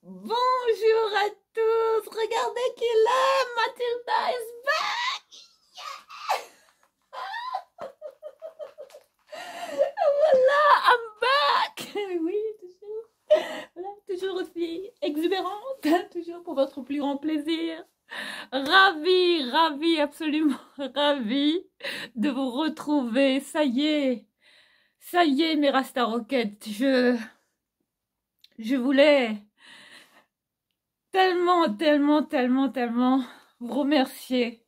Bonjour à tous, regardez qui est là, Mathilda is back. Voilà, I'm back. Oui, toujours, voilà, toujours aussi exubérante, toujours pour votre plus grand plaisir. Ravie, absolument ravie de vous retrouver. Ça y est, mes Rasta Rockets, je voulais tellement vous remercier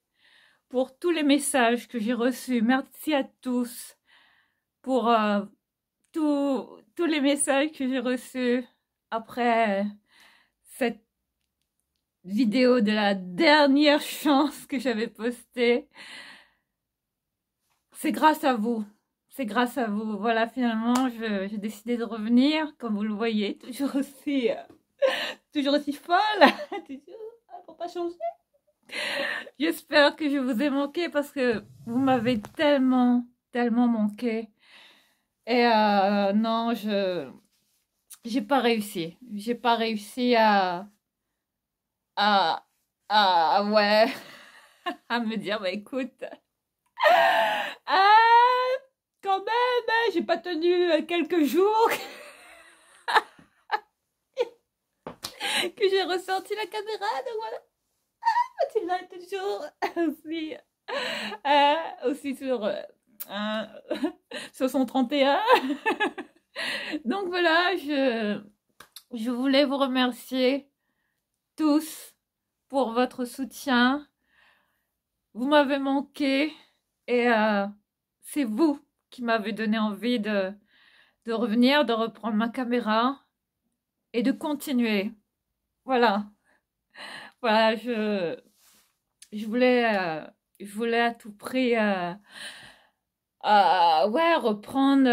pour tous les messages que j'ai reçus. Merci à tous pour tous les messages que j'ai reçus après cette vidéo de la dernière chance que j'avais postée. C'est grâce à vous. C'est grâce à vous. Voilà, finalement, j'ai décidé de revenir, comme vous le voyez, toujours aussi folle. Toujours, faut pas changer. J'espère que je vous ai manqué parce que vous m'avez tellement manqué. Et non, j'ai pas réussi. J'ai pas réussi à, ouais, à me dire, bah écoute, ah, quand même, hein, j'ai pas tenu quelques jours que j'ai ressorti la caméra, donc voilà. Tu l'as toujours aussi, aussi sur son 31. Donc voilà, je voulais vous remercier tous pour votre soutien. Vous m'avez manqué et c'est vous qui m'avez donné envie de revenir, de reprendre ma caméra et de continuer. Voilà. Voilà, je voulais à tout prix ouais, reprendre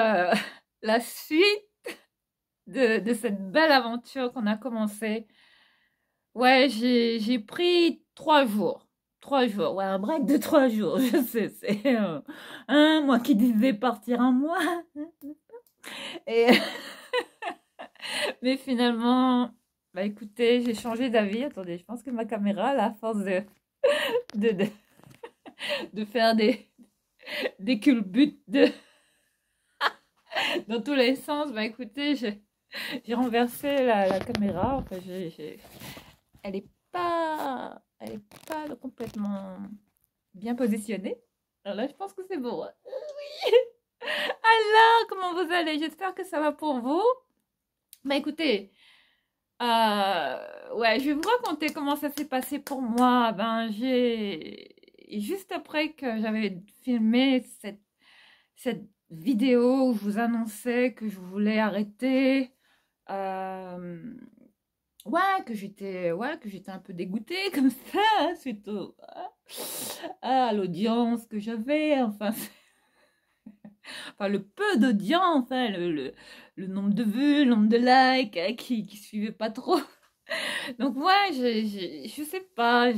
la suite de cette belle aventure qu'on a commencée. Ouais, j'ai pris 3 jours. 3 jours, ouais, un break de 3 jours, je sais, c'est moi qui disais partir un mois. Et mais finalement, bah écoutez, j'ai changé d'avis. Attendez, je pense que ma caméra, là, à force de, de, de faire des culbutes dans tous les sens, bah écoutez, j'ai renversé la caméra. Enfin, elle est elle est pas complètement bien positionnée. Alors là, je pense que c'est bon. Oui. Alors, comment vous allez? J'espère que ça va pour vous. Bah écoutez, ouais, je vais vous raconter comment ça s'est passé pour moi. Ben, juste après que j'avais filmé cette vidéo où je vous annonçais que je voulais arrêter, ouais, que j'étais un peu dégoûtée comme ça, hein, suite à l'audience que j'avais, enfin, enfin le peu d'audience, hein, le nombre de vues, le nombre de likes, hein, qui suivaient pas trop. Donc ouais, je sais pas,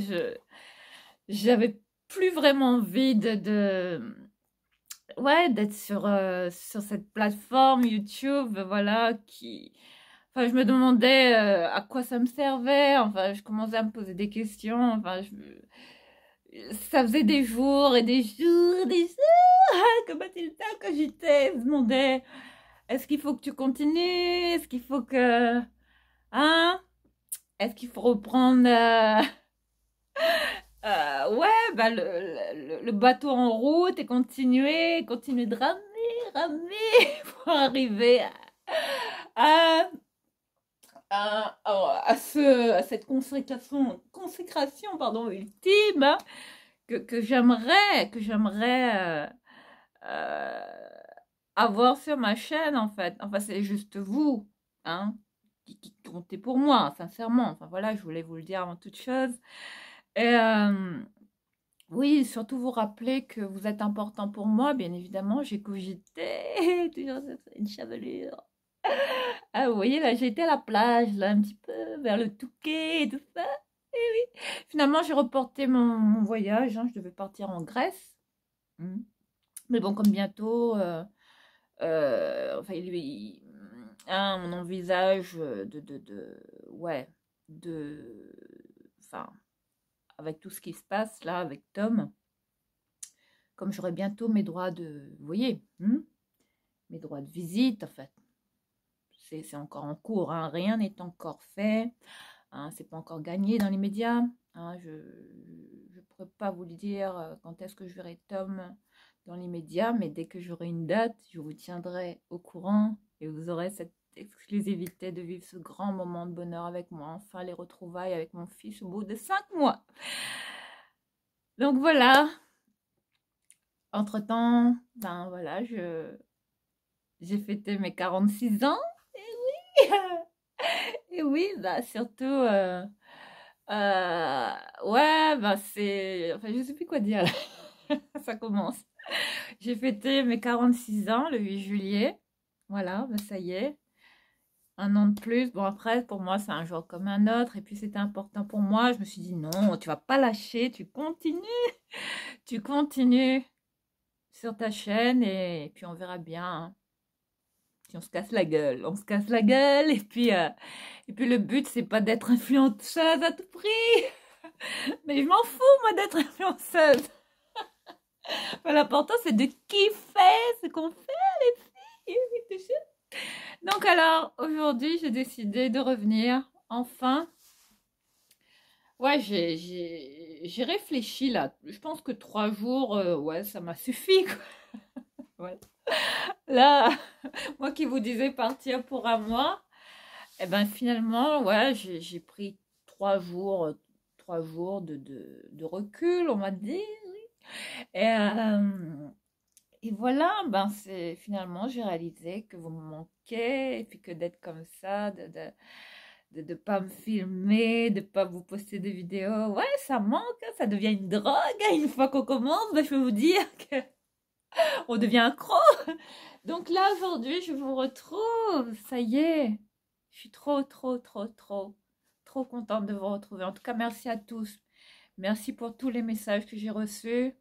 j'avais plus vraiment envie ouais, d'être sur cette plateforme YouTube, voilà, enfin, je me demandais à quoi ça me servait, enfin, je commençais à me poser des questions, enfin, ça faisait des jours et des jours que Mathilda cogitait, se demandait, est-ce qu'il faut que tu continues, est-ce qu'il faut que, hein, est-ce qu'il faut reprendre, ouais, bah, le bateau en route et continuer de ramer pour arriver à, à cette consécration pardon, ultime, hein, que j'aimerais avoir sur ma chaîne, en fait. Enfin, c'est juste vous, hein, qui comptez pour moi, sincèrement. Enfin, voilà, je voulais vous le dire avant toute chose. Et oui, surtout vous rappeler que vous êtes important pour moi, bien évidemment. J'ai cogité, toujours une chevelure. Ah, vous voyez, là, j'étais à la plage, là, un petit peu, vers le Touquet et tout ça. Et oui. Finalement, j'ai reporté mon voyage, hein, je devais partir en Grèce. Mais bon, comme bientôt, enfin, hein, on envisage ouais, enfin, avec tout ce qui se passe là, avec Tom, comme j'aurai bientôt mes droits vous voyez, mes droits de visite, en fait, c'est encore en cours, hein, rien n'est encore fait, hein, c'est pas encore gagné dans les médias, hein, je ne pourrais pas vous le dire quand est-ce que je verrai Tom dans les médias, mais dès que j'aurai une date, je vous tiendrai au courant et vous aurez cette exclusivité de vivre ce grand moment de bonheur avec moi, enfin les retrouvailles avec mon fils au bout de 5 mois. Donc voilà, entre-temps, ben voilà, j'ai fêté mes 46 ans, et oui, et oui, bah surtout, ouais, bah c'est, enfin je sais plus quoi dire là, ça commence. J'ai fêté mes 46 ans le 8 juillet, voilà, bah ça y est, un an de plus. Bon après, pour moi, c'est un jour comme un autre, et puis c'était important pour moi, je me suis dit non, tu vas pas lâcher, tu continues sur ta chaîne, et puis on verra bien, hein. Si on se casse la gueule, on se casse la gueule, et puis le but, c'est pas d'être influenceuse à tout prix. Mais je m'en fous, moi, d'être influenceuse. Enfin, l'important, c'est de kiffer ce qu'on fait, les filles. Donc alors, aujourd'hui, j'ai décidé de revenir, enfin. Ouais, j'ai réfléchi, là. Je pense que 3 jours, ouais, ça m'a suffi, quoi. Ouais. Là, moi qui vous disais partir pour un mois, et ben finalement, ouais, j'ai pris 3 jours de recul, on va dire. Et, et voilà, ben c'est finalement, j'ai réalisé que vous me manquez, et puis que d'être comme ça, de pas me filmer, de pas vous poster des vidéos, ouais, ça manque, hein, ça devient une drogue, hein, une fois qu'on commence, ben, je peux vous dire que on devient accro. Donc là, aujourd'hui, je vous retrouve, ça y est, je suis trop contente de vous retrouver. En tout cas, merci à tous. Merci pour tous les messages que j'ai reçus,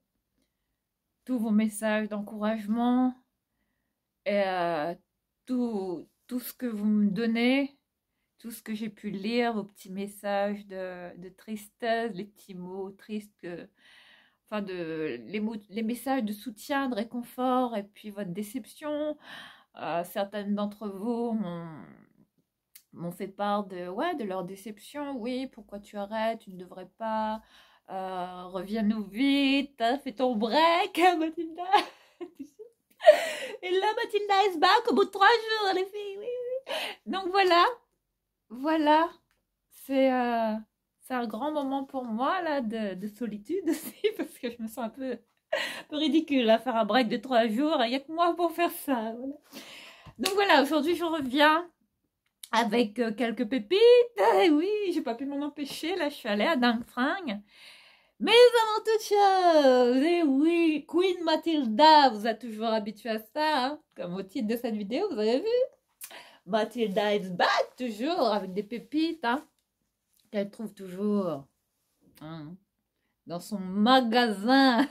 tous vos messages d'encouragement, et tout ce que vous me donnez, tout ce que j'ai pu lire, vos petits messages de tristesse, les petits mots tristes, enfin les messages de soutien, de réconfort, et puis votre déception. Certaines d'entre vous m'ont fait part ouais, de leur déception. Oui, pourquoi tu arrêtes, tu ne devrais pas. Reviens-nous vite, hein, fais ton break, Mathilda. Et là, Mathilda is back au bout de 3 jours, les filles. Oui, oui. Donc voilà, c'est un grand moment pour moi là de solitude aussi, parce que je me sens un peu ridicule à faire un break de 3 jours. Il n'y a que moi pour faire ça. Voilà. Donc voilà, aujourd'hui je reviens avec quelques pépites. Et oui, j'ai pas pu m'en empêcher. Là, je suis allée à Dingfring. Mais avant toute chose, et oui, Queen Mathilda vous a toujours habitué à ça, hein, comme au titre de cette vidéo, vous avez vu. Mathilda is back, toujours, avec des pépites, hein, qu'elle trouve toujours, hein, dans son magasin,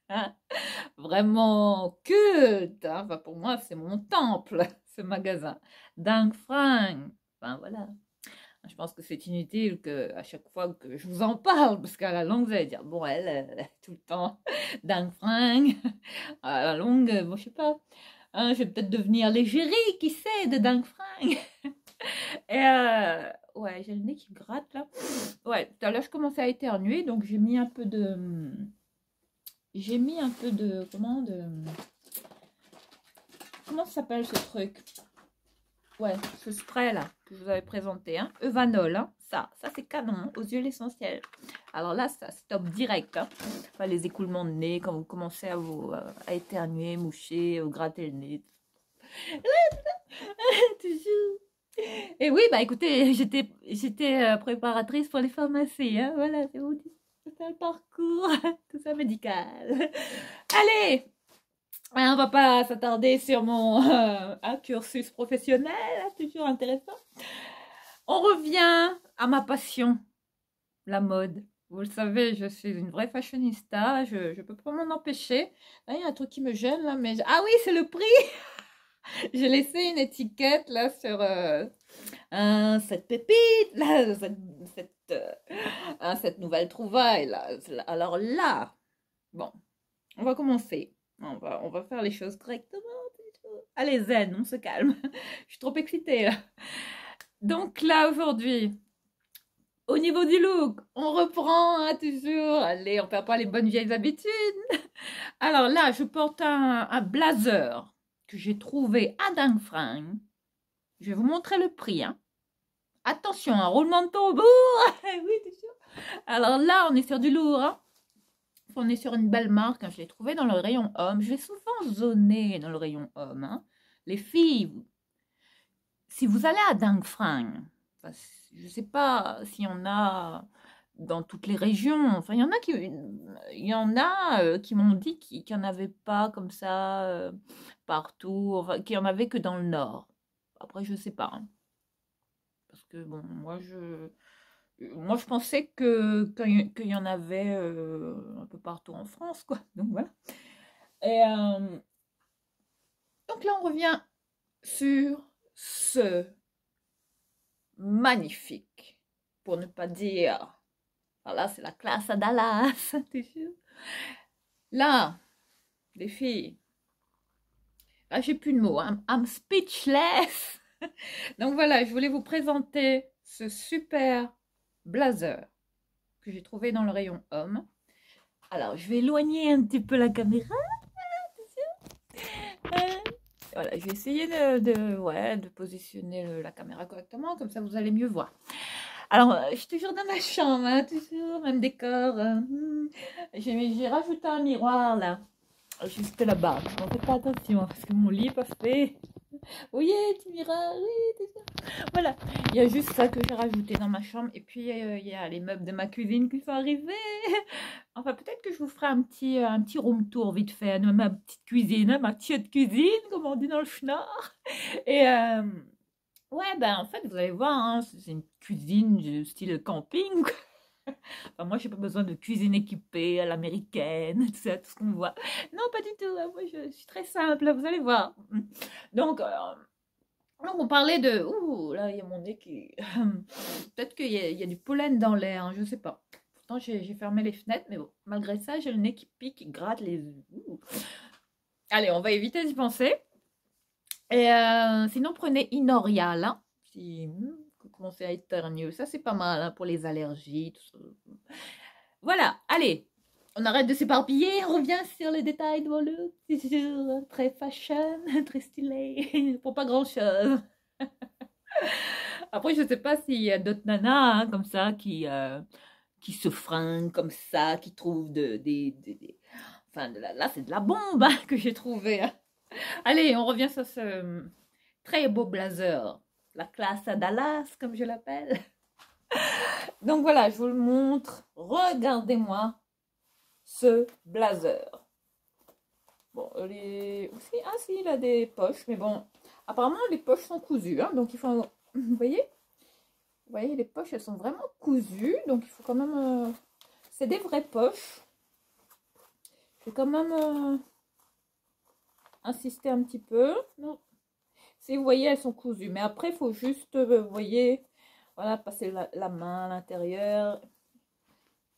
hein, vraiment culte, hein. Enfin, pour moi, c'est mon temple, ce magasin. Dingfring, enfin voilà. Je pense que c'est inutile à chaque fois que je vous en parle, parce qu'à la longue, vous allez dire, bon, elle tout le temps, Dingfring. À la longue, bon, je sais pas, hein, je vais peut-être devenir l'égérie, qui sait, de Dingfring. Et ouais, j'ai le nez qui gratte, là. Ouais, tout à l'heure, je commençais à éternuer, donc j'ai mis un peu de... Comment ça s'appelle ce truc? Ouais, ce spray là que je vous avais présenté, hein, Evanol, hein, ça c'est canon, hein, aux huiles essentielles. Alors là, ça stoppe direct, hein. Enfin, les écoulements de nez quand vous commencez à éternuer, moucher, gratter le nez. Toujours. Et oui, bah écoutez, j'étais préparatrice pour les pharmacies, hein, voilà, c'est vous c'est un parcours, tout ça médical. Allez, on va pas s'attarder sur mon cursus professionnel, hein, toujours intéressant. On revient à ma passion, la mode. Vous le savez, je suis une vraie fashionista, je peux pas m'en empêcher. Là, il y a un truc qui me gêne, là, mais... Ah oui, c'est le prix. J'ai laissé une étiquette, là, cette pépite, là, cette nouvelle trouvaille, là. Alors là, bon, on va commencer. On va faire les choses correctement. Allez, zen, on se calme. Je suis trop excitée, là. Donc là, aujourd'hui, au niveau du look, on reprend hein, toujours. Allez, on perd pas les bonnes vieilles habitudes. Alors là, je porte un blazer que j'ai trouvé à Dingfring. Je vais vous montrer le prix. Hein. Attention, un roulement de tambour. Oui, t'es sûr. Alors là, on est sur du lourd. Hein. On est sur une belle marque. Hein. Je l'ai trouvé dans le rayon homme. Je vais souvent zoner dans le rayon homme. Hein. Les filles, si vous allez à Dingfring, enfin, je ne sais pas s'il y en a dans toutes les régions. Enfin, il y en a qui m'ont dit qu'il n'y en avait pas comme ça partout. Enfin, qu'il n'y en avait que dans le nord. Après, je ne sais pas. Hein. Parce que bon, moi, je pensais qu'il y en avait un peu partout en France, quoi. Donc voilà. Et donc là, on revient sur ce magnifique, pour ne pas dire. Alors là, c'est la classe à Dallas, t'es sûr? Là, les filles, là, j'ai plus de mots. I'm speechless. Donc voilà, je voulais vous présenter ce super blazer que j'ai trouvé dans le rayon homme. Alors, je vais éloigner un petit peu la caméra. Voilà, je vais essayer de positionner la caméra correctement, comme ça vous allez mieux voir. Alors, je suis toujours dans ma chambre, hein, toujours, même décor. J'ai rajouté un miroir là, juste là-bas. Ne faites pas attention, parce que mon lit est pas fait. Oui, petit miroir, oui, tout ça. Voilà, il y a juste ça que j'ai rajouté dans ma chambre. Et puis, il y a les meubles de ma cuisine qui sont arrivés. Enfin, peut-être que je vous ferai un petit room tour vite fait de ma petite cuisine, hein, ma petite cuisine, comme on dit dans le schnorr. Et ouais, ben en fait, vous allez voir, hein, c'est une cuisine de style camping. Enfin, moi, j'ai pas besoin de cuisine équipée à l'américaine, tout ça, tout ce qu'on voit. Non, pas du tout. Hein, moi, je suis très simple, vous allez voir. Donc, on parlait de... Ouh, là, il y a mon nez qui... Peut-être qu'il y a du pollen dans l'air, hein, je sais pas. Pourtant, j'ai fermé les fenêtres, mais bon, malgré ça, j'ai le nez qui pique, qui gratte les... Ouh. Allez, on va éviter d'y penser. Et sinon, prenez Inorial, hein, si vous commencez à éternuer. Ça, c'est pas mal hein, pour les allergies, tout ça. Voilà, allez, on arrête de s'éparpiller, on revient sur les détails de mon look. C'est sûr, très fashion, très stylé, pour pas grand-chose. Après, je sais pas s'il y a d'autres nanas hein, comme ça qui se fringuent comme ça, qui trouvent Enfin, là, c'est de la bombe hein, que j'ai trouvé. Hein. Allez, on revient sur ce très beau blazer. La classe à Dallas, comme je l'appelle. Donc voilà, je vous le montre. Regardez-moi ce blazer. Bon, aussi, ah si, il a des poches, mais bon, apparemment les poches sont cousues, hein, donc il faut, vous voyez, les poches, elles sont vraiment cousues, donc il faut quand même, c'est des vraies poches. Je vais quand même insister un petit peu. Non. Si vous voyez, elles sont cousues, mais après, il faut juste, vous voyez, voilà, passer la main à l'intérieur.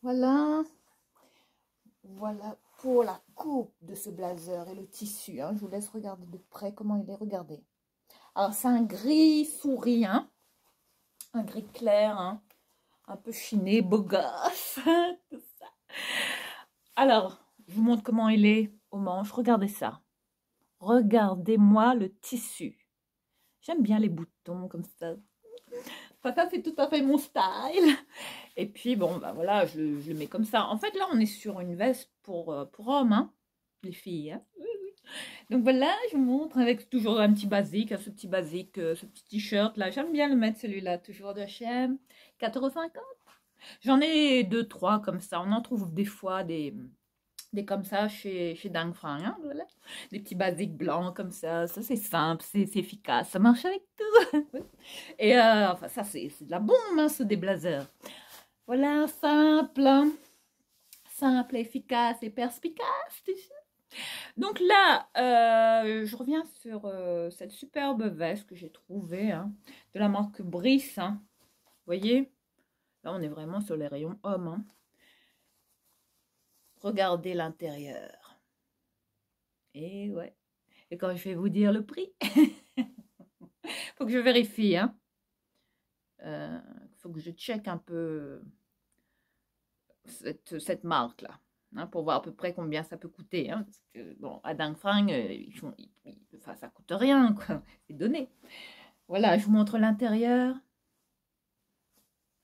Voilà. Voilà pour la coupe de ce blazer et le tissu. Hein. Je vous laisse regarder de près comment il est. Regardez. Alors, c'est un gris souris, hein. Un gris clair, hein. Un peu chiné, beau gosse. Tout ça. Alors, je vous montre comment il est aux manches. Regardez ça. Regardez-moi le tissu. J'aime bien les boutons comme ça. Enfin, ça, c'est tout à fait mon style. Et puis, bon, bah voilà, je le mets comme ça. En fait, là, on est sur une veste pour hommes, hein, les filles. Hein. Oui, oui. Donc voilà, je vous montre avec toujours un petit basique, ce petit basique, ce petit t-shirt là. J'aime bien le mettre celui-là, toujours de H&M. 4,50 €. J'en ai 2-3 comme ça. On en trouve des fois des comme ça chez Dangfang. Hein, voilà. Des petits basiques blancs comme ça. Ça, c'est simple, c'est efficace. Ça marche avec tout. Et enfin, ça, c'est de la bombe, hein, ce des blazers. Voilà, simple, efficace et perspicace, tu sais. Donc là, je reviens sur cette superbe veste que j'ai trouvée, hein, de la marque Brice. Hein. Vous voyez, là on est vraiment sur les rayons hommes. Hein. Regardez l'intérieur. Et ouais. Et quand je vais vous dire le prix, faut que je vérifie. Hein. Faut que je check un peu cette marque-là. Hein, pour voir à peu près combien ça peut coûter. Hein, parce que, bon, à Dang Fang, enfin, ça coûte rien, quoi. C'est donné. Voilà, je vous montre l'intérieur.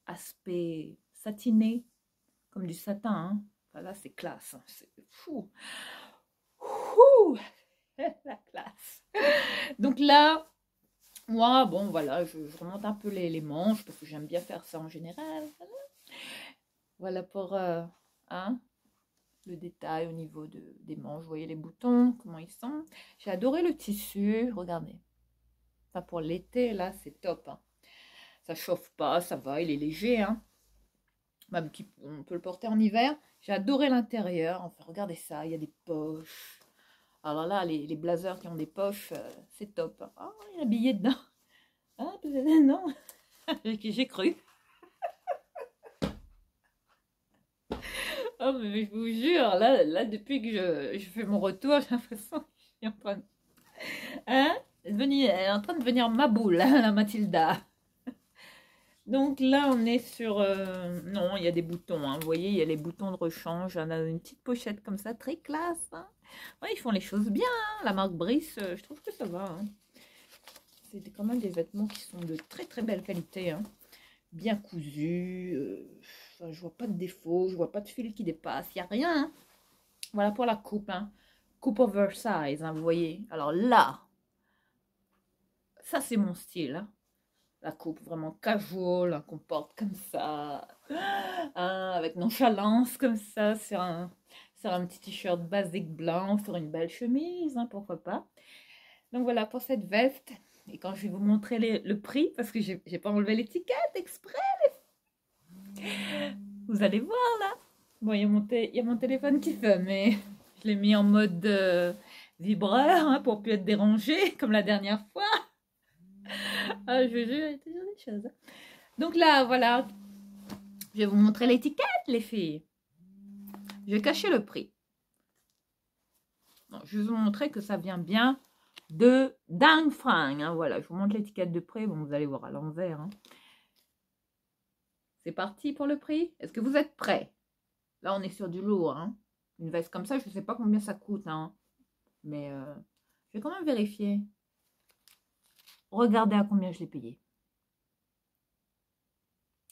Aspect satiné, comme du satin. Hein. Enfin, là, c'est classe. Hein. C'est fou. Ouh, la classe. Donc là, moi, bon, voilà, je remonte un peu les manches parce que j'aime bien faire ça en général. Voilà pour hein, le détail au niveau des manches. Vous voyez les boutons, comment ils sont. J'ai adoré le tissu, regardez. Enfin, pour l'été, là, c'est top. Hein. Ça chauffe pas, ça va, il est léger. Hein. Même on peut le porter en hiver. J'ai adoré l'intérieur. Enfin, regardez ça, il y a des poches. Alors là, les blazers qui ont des poches, c'est top. Ah, il y a un billet dedans. Ah, non, j'ai cru. Oh, mais je vous jure, là depuis que je fais mon retour, j'ai l'impression que je suis en train de... Hein? Elle est en train de devenir ma boule, hein, la Mathilda. Donc là, on est sur... non, il y a des boutons, hein. Vous voyez, il y a les boutons de rechange. On a une petite pochette comme ça, très classe. Hein. Ouais, ils font les choses bien. Hein. La marque Brice, je trouve que ça va. Hein. C'est quand même des vêtements qui sont de très très belle qualité. Hein. Bien cousus. Enfin, je vois pas de défaut, je vois pas de fil qui dépasse. Il n'y a rien. Hein. Voilà pour la coupe. Hein. Coupe oversize, hein, vous voyez. Alors là, ça c'est mon style. Hein. La coupe vraiment casual, hein, qu'on porte comme ça, hein, avec nonchalance comme ça, sur un petit t-shirt basique blanc, sur une belle chemise, hein, pourquoi pas. Donc voilà pour cette veste. Et quand je vais vous montrer le prix, parce que j'ai pas enlevé l'étiquette exprès, vous allez voir là. Bon, il y a mon téléphone qui fait, mais je l'ai mis en mode vibreur hein, pour plus être dérangé, comme la dernière fois. Ah, je vous jure, il y a toujours des choses. Donc là, voilà. Je vais vous montrer l'étiquette, les filles. Je vais cacher le prix. Non, je vais vous montrer que ça vient bien de Dang Fang. Hein, voilà, je vous montre l'étiquette de prix. Bon, vous allez voir à l'envers. Hein. C'est parti pour le prix. Est-ce que vous êtes prêts? Là, on est sur du lourd. Hein. Une veste comme ça, je ne sais pas combien ça coûte. Hein. Mais je vais quand même vérifier. Regardez à combien je l'ai payé.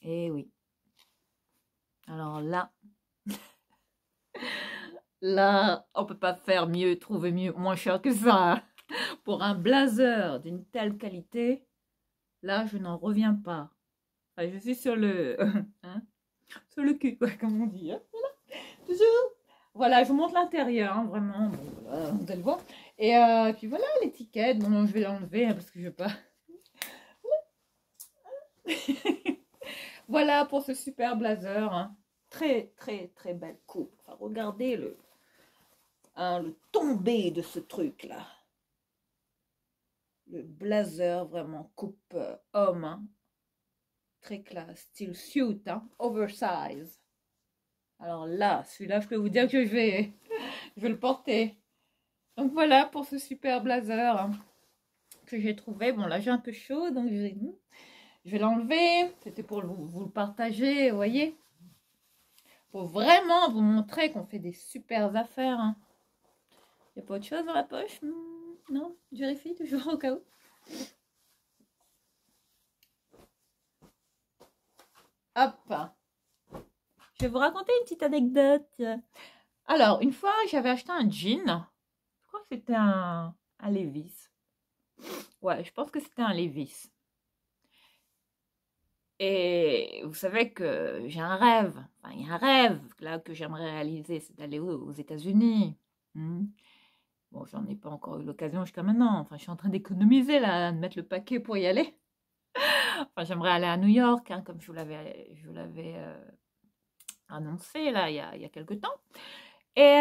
Eh oui. Alors là, là, on peut pas faire mieux, trouver mieux, moins cher que ça. Hein. Pour un blazer d'une telle qualité, là, je n'en reviens pas. Enfin, je suis sur le, hein, sur le cul, quoi, comme on dit. Hein. Voilà. Toujours. Voilà, je vous montre l'intérieur, hein, vraiment. Bon, voilà, vous allez voir. Et puis voilà, l'étiquette. Bon, je vais l'enlever hein, parce que je vais pas. Voilà pour ce super blazer. Hein. Très, très, très belle coupe. Enfin, regardez le tombé de ce truc-là. Le blazer, vraiment, coupe homme. Hein. Très classe. Style suit, hein. Oversize. Alors là, celui-là, je peux vous dire que je vais le porter. Donc voilà pour ce super blazer hein, que j'ai trouvé. Bon, là, j'ai un peu chaud, donc je vais l'enlever. C'était pour vous le partager, vous voyez. Pour vraiment vous montrer qu'on fait des super affaires. Hein. Il n'y a pas autre chose dans la poche? Non, je vérifie toujours au cas où. Hop. Je vais vous raconter une petite anecdote. Alors, une fois, j'avais acheté un jean. Je crois que c'était un Levi's. Ouais, je pense que c'était un Levi's. Et vous savez que j'ai un rêve. Enfin, il y a un rêve là que j'aimerais réaliser, c'est d'aller aux États-Unis. Bon, j'en ai pas encore eu l'occasion jusqu'à maintenant. Enfin, je suis en train d'économiser là, de mettre le paquet pour y aller. Enfin, j'aimerais aller à New York, hein, comme je vous l'avais annoncé là il y a quelques temps. Et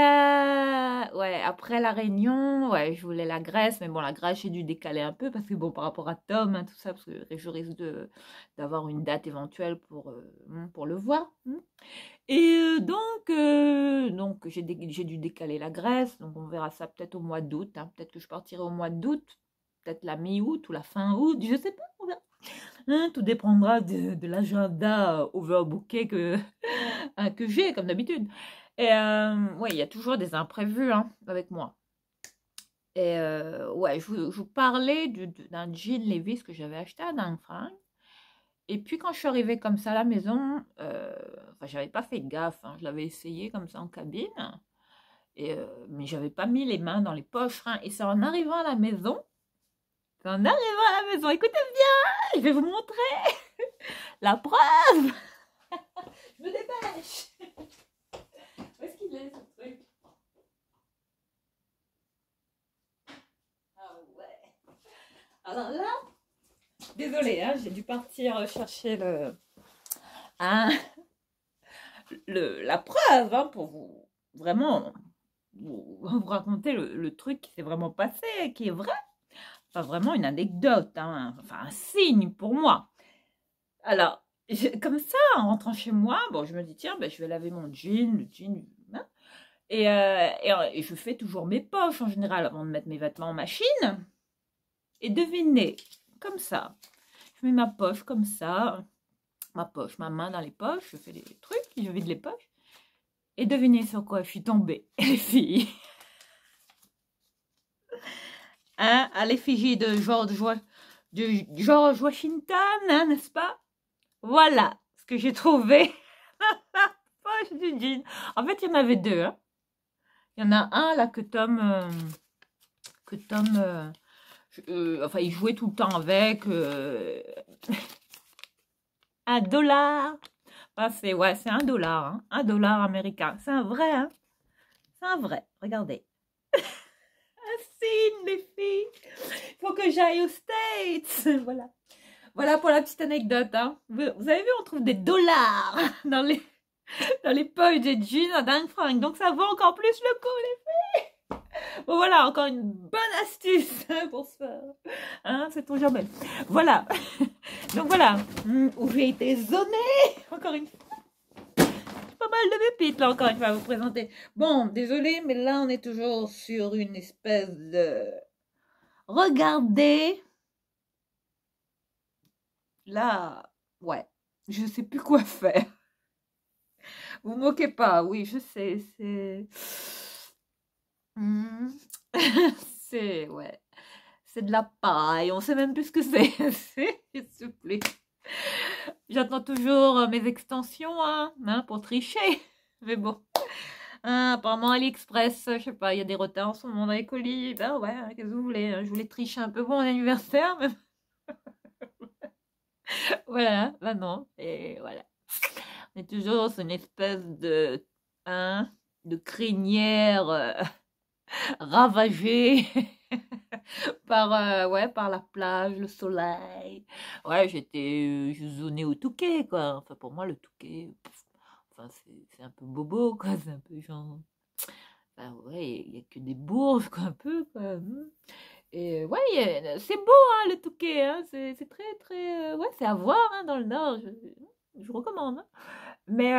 ouais, après la réunion, ouais, je voulais la Grèce, mais bon, la Grèce, j'ai dû décaler un peu parce que bon, par rapport à Tom, hein, tout ça, parce que je risque d'avoir une date éventuelle pour le voir. Et donc j'ai dû décaler la Grèce, donc on verra ça peut-être au mois d'août, hein. Peut-être que je partirai au mois d'août, peut-être la mi-août ou la fin août, je sais pas, on verra. Hein, tout dépendra de l'agenda overbooké que j'ai, comme d'habitude. Et ouais, il y a toujours des imprévus hein, avec moi. Et ouais, je vous parlais d'un jean Levi's que j'avais acheté à Dinfring. Et puis quand je suis arrivée comme ça à la maison, enfin j'avais pas fait gaffe, hein, je l'avais essayé comme ça en cabine, mais j'avais pas mis les mains dans les poches, hein, et c'est en arrivant à la maison, écoutez bien, je vais vous montrer la preuve. Je me dépêche. Où est-ce qu'il est ce truc? Ah ouais. Alors là, désolée, hein, j'ai dû partir chercher hein, la preuve hein, pour vous vraiment vous raconter le truc qui s'est vraiment passé, qui est vrai. Enfin, vraiment une anecdote, hein, enfin un signe pour moi. Alors, comme ça, en rentrant chez moi, bon, je me dis, tiens, ben, je vais laver mon jean, le jean, hein, et je fais toujours mes poches en général avant de mettre mes vêtements en machine. Et devinez, comme ça, je mets ma poche comme ça, ma main dans les poches, je fais des trucs, je vide les poches. Et devinez sur quoi je suis tombée, les filles. Hein, à l'effigie de George Washington, hein, n'est-ce pas? Voilà ce que j'ai trouvé dans la poche du jean. En fait, il y en avait deux. Hein. Il y en a un là que Tom, enfin, il jouait tout le temps avec. $1. Enfin, ouais, c'est $1, hein, $1 américain. C'est un vrai, hein. C'est un vrai. Regardez. Un signe, les filles. Il faut que j'aille aux States. Voilà. Voilà pour la petite anecdote. Hein. Vous avez vu, on trouve des dollars dans les poches des jeans à dingue franc. Donc ça vaut encore plus le coup, les filles. Bon, voilà, encore une bonne astuce pour se faire. Hein, c'est ton jamais. Voilà. Donc voilà, où j'ai été zonée, encore une fois. Pas mal de pépites là encore une fois à vous présenter. Bon, désolé, mais là on est toujours sur une espèce de... Regardez. Là, ouais, je sais plus quoi faire. Vous moquez pas, oui, je sais, c'est... c'est, ouais, c'est de la paille, on sait même plus ce que c'est. S'il te plaît. J'attends toujours mes extensions, hein, pour tricher. Mais bon, hein, apparemment AliExpress, je sais pas, il y a des retards en ce moment dans les colis. Ben ouais, qu'est-ce que vous voulez, hein, je voulais tricher un peu pour mon anniversaire, mais... voilà, ben non, et voilà. On est toujours sur une espèce de crinière ravagée par la plage, le soleil. Ouais, je zonais au Touquet, quoi. Enfin, pour moi, le Touquet, enfin, c'est un peu bobo, quoi. C'est un peu genre... Enfin, ouais, il n'y a que des bourges, quoi, un peu, quoi. Et ouais, c'est beau, hein, le Touquet, hein. C'est très, très... ouais, c'est à voir, hein, dans le Nord. Je recommande, hein. Mais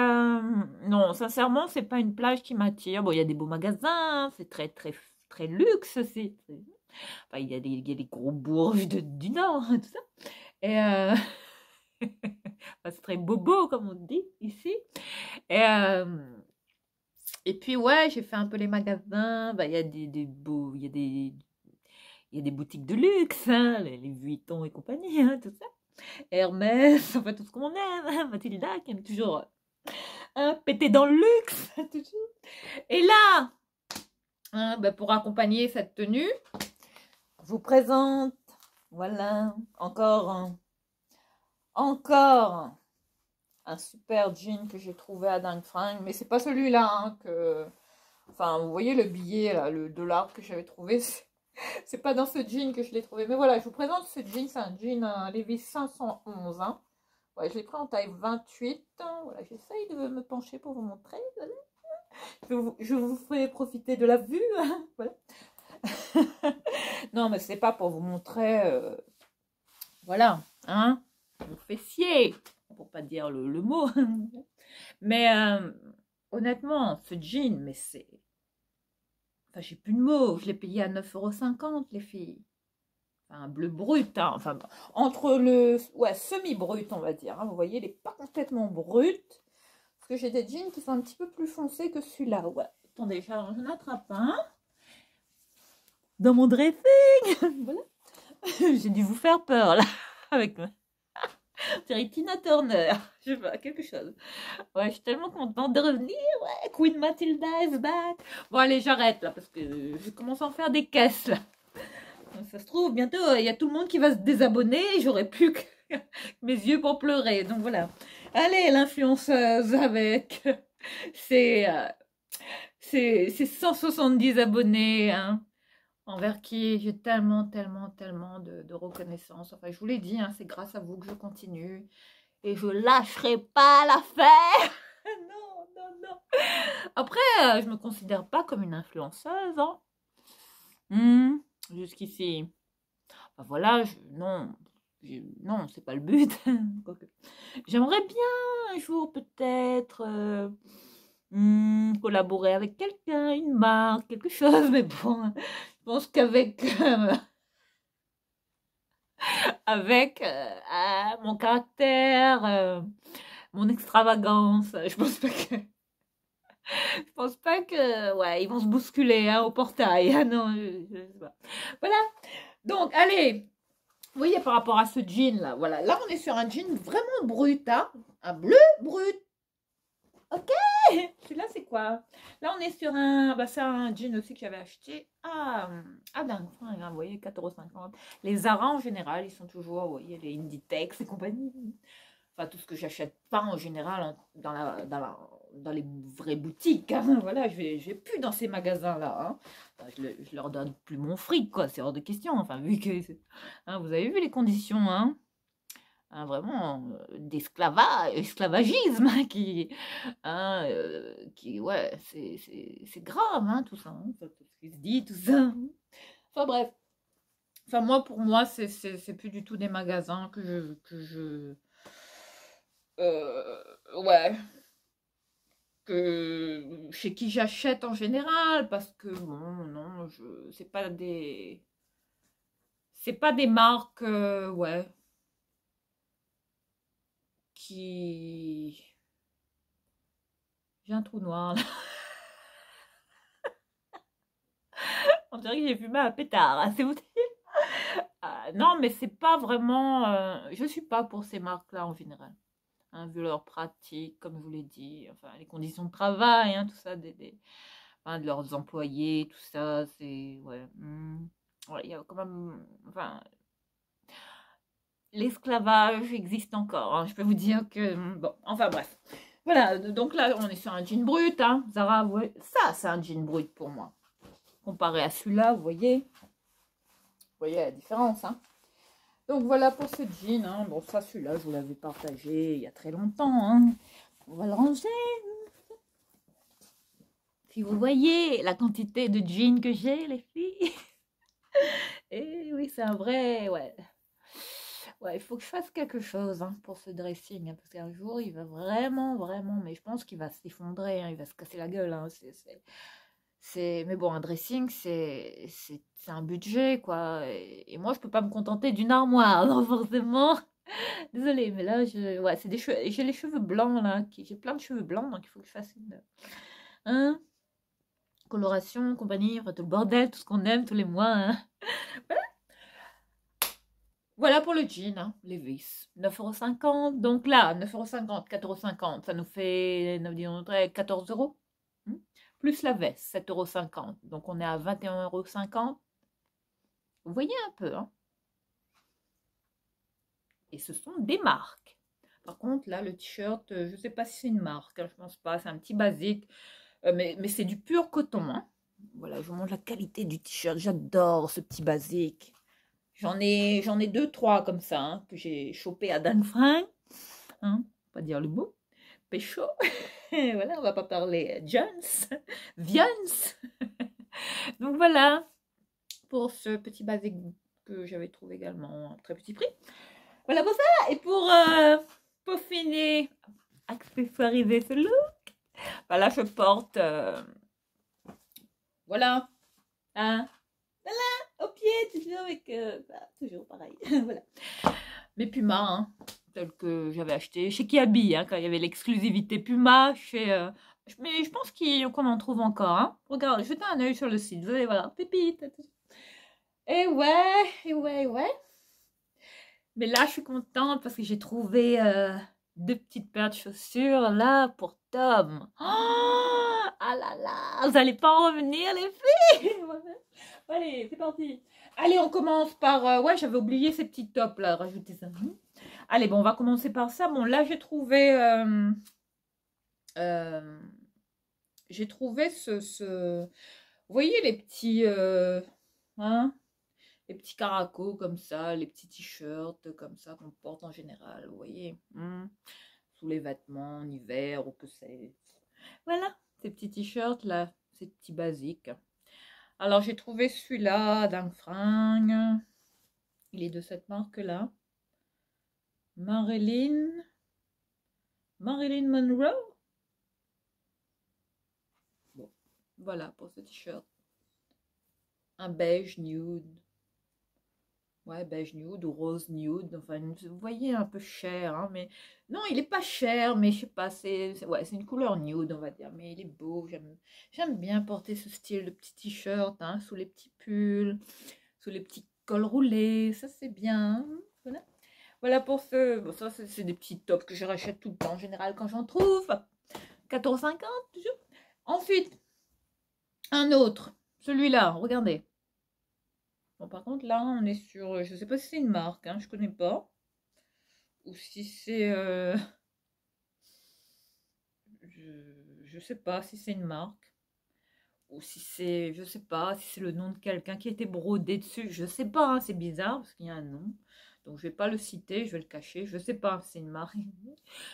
non, sincèrement, c'est pas une plage qui m'attire. Bon, il y a des beaux magasins, c'est très, très, très luxe aussi. Enfin, il y a des gros bourges du Nord, tout ça. Et enfin, c'est très bobo, comme on dit ici. Et, et puis, ouais, j'ai fait un peu les magasins. Bah, il y a des beaux, il y a des boutiques de luxe, hein, les Vuitton et compagnie, hein, tout ça. Hermès, enfin, tout ce qu'on aime. Hein, Mathilda, qui aime toujours péter dans le luxe, toujours. Et là, hein, bah, pour accompagner cette tenue, je vous présente, voilà, encore un super jean que j'ai trouvé à Dingue Fringue, mais c'est pas celui-là hein, enfin, vous voyez le billet, là, le dollar que j'avais trouvé, c'est pas dans ce jean que je l'ai trouvé. Mais voilà, je vous présente ce jean, c'est un jean Levi's 511. Hein. Ouais, je l'ai pris en taille 28. Voilà, j'essaye de me pencher pour vous montrer. Je vous fais profiter de la vue. Hein, voilà. Non, mais c'est pas pour vous montrer, voilà, hein, mon fessier, pour pas dire le mot. Mais honnêtement, ce jean, mais c'est... Enfin, j'ai plus de mots. Je l'ai payé à 9,50 € les filles. Enfin, un bleu brut, hein. Enfin, entre le... Ouais, semi-brut, on va dire. Hein. Vous voyez, il n'est pas complètement brut. Parce que j'ai des jeans qui sont un petit peu plus foncés que celui-là. Ouais. Attendez, j'en attrape un. Dans mon dressing. Voilà. J'ai dû vous faire peur, là. Avec moi. C'est Tina Turner. Je sais pas, quelque chose. Ouais, je suis tellement contente de revenir. Ouais, Queen Matilda is back. Bon, allez, j'arrête, là, parce que je commence à en faire des caisses, là. Donc, ça se trouve, bientôt, il y a tout le monde qui va se désabonner. J'aurai plus que mes yeux pour pleurer. Donc, voilà. Allez, l'influenceuse avec ses 170 abonnés, hein, envers qui j'ai tellement de reconnaissance. Enfin, je vous l'ai dit, hein, c'est grâce à vous que je continue. Et je lâcherai pas l'affaire. Non, non, non. Après, je me considère pas comme une influenceuse. Hein. Jusqu'ici. Enfin, voilà, non. Non, c'est pas le but. J'aimerais bien un jour peut-être collaborer avec quelqu'un, une marque, quelque chose. Mais bon, je pense qu'avec avec mon caractère, mon extravagance, je pense pas que, ouais, ils vont se bousculer hein, au portail. Ah non, je sais pas. Voilà. Donc, allez, vous voyez par rapport à ce jean là, voilà. Là, on est sur un jean vraiment brut, hein, un bleu brut. Ok. Celui-là, c'est quoi? Là, on est sur un, bah, c'est un jean aussi que j'avais acheté à dingue. Hein, vous voyez, 4,50 €. Les Zara en général, ils sont toujours, vous voyez, les Inditex et compagnie. Enfin, tout ce que j'achète pas en général dans les vraies boutiques. Hein. Voilà, je vais plus dans ces magasins-là. Hein. Enfin, je leur donne plus mon fric, quoi. C'est hors de question. Enfin, vu que hein, vous avez vu les conditions, hein, vraiment esclavagisme hein, qui ouais, c'est grave, hein, tout ça. Hein, tout ce qui se dit, tout ça. Enfin bref. Enfin, moi, pour moi, c'est plus du tout des magasins ouais, chez qui j'achète en général, parce que bon, non, c'est pas des marques, ouais, qui, j'ai un trou noir là. On dirait que j'ai fumé un pétard, hein, c'est vous dire. Non, mais c'est pas vraiment, je suis pas pour ces marques-là en général. Hein, vu leur pratique, comme je vous l'ai dit, enfin les conditions de travail, hein, tout ça, enfin, de leurs employés, tout ça, c'est ouais, ouais, il y a quand même, enfin, l'esclavage existe encore. Hein, je peux vous dire que bon, enfin bref, voilà. Donc là, on est sur un jean brut, hein, Zara, ouais, ça, c'est un jean brut pour moi, comparé à celui-là, vous voyez la différence, hein. Donc voilà pour ce jean. Hein. Bon, ça, celui-là, je vous l'avais partagé il y a très longtemps. Hein. On va le ranger. Si vous voyez la quantité de jeans que j'ai, les filles. Et oui, c'est un vrai... Ouais. Ouais, il faut que je fasse quelque chose hein, pour ce dressing. Hein, parce qu'un jour, il va vraiment... Mais je pense qu'il va s'effondrer. Hein, il va se casser la gueule. Hein, mais bon, un dressing, c'est un budget, quoi. Et moi, je peux pas me contenter d'une armoire, non, forcément. Désolée, mais là, ouais, c'est des cheveux. J'ai les cheveux blancs, là. J'ai plein de cheveux blancs, donc il faut que je fasse une hein, coloration, compagnie, enfin, tout le bordel, tout ce qu'on aime tous les mois. Hein. Voilà pour le jean, hein, Levi's. 9,50 €. Donc là, 9,50 €, 4,50 €, ça nous fait 14 €. Plus la veste, 7,50 €. Donc on est à 21,50 €. Vous voyez un peu, hein. Et ce sont des marques. Par contre, là, le t-shirt, je ne sais pas si c'est une marque, hein, je pense pas, c'est un petit basique, mais c'est du pur coton. Hein. Voilà, je vous montre la qualité du t-shirt, j'adore ce petit basique. J'en ai 2, 3 comme ça, hein, que j'ai chopé à Dan Frank, hein, pas dire le mot. pécho. Voilà, on va pas parler Jones, Viance. Donc voilà, pour ce petit basique que j'avais trouvé également à très petit prix. Voilà pour ça. Et pour peaufiner, accessoiriser ce look, voilà, je porte, voilà, hein, voilà, au pied, toujours avec, toujours pareil, voilà. Mes Pumas, hein, tels que j'avais acheté chez Kiabi, hein, quand il y avait l'exclusivité Puma, chez, mais je pense qu'on en trouve encore, hein. Regarde, jetez un œil sur le site, vous allez voir, pépite. Et ouais, et ouais, et ouais. Mais là, je suis contente parce que j'ai trouvé deux petites paires de chaussures là pour Tom. Oh, ah là là, vous allez pas en revenir les filles. Allez, c'est parti. Allez, on commence par... ouais, j'avais oublié ces petits tops là, rajouter ça. Allez, bon, on va commencer par ça. Bon, là, j'ai trouvé... ce... Vous voyez les petits... hein, les petits caracos comme ça, les petits t-shirts comme ça qu'on porte en général, vous voyez, sous les vêtements en hiver ou que c'est. Voilà, ces petits t-shirts là, ces petits basiques. Alors j'ai trouvé celui-là d'Anfring. Il est de cette marque là. Marilyn Monroe. Bon, voilà pour ce t-shirt. Un beige nude. Ouais, beige nude ou rose nude, enfin, vous voyez, un peu cher, hein, mais non, il est pas cher, mais je sais pas, ouais, c'est une couleur nude, on va dire, mais il est beau, j'aime bien porter ce style de petit t-shirt, hein, sous les petits pulls, sous les petits cols roulés, ça c'est bien, voilà. Voilà pour ce, bon, ça c'est des petits tops que je rachète tout le temps, en général, quand j'en trouve, 14,50 toujours. Ensuite, un autre, celui-là, regardez. Bon, par contre, là, on est sur... Je sais pas si c'est une marque, hein, je connais pas. Ou si c'est... je sais pas si c'est une marque. Ou si c'est... Je sais pas si c'est le nom de quelqu'un qui a été brodé dessus. Je sais pas, hein, c'est bizarre parce qu'il y a un nom. Donc, je vais pas le citer, je vais le cacher. Je sais pas si c'est une marque.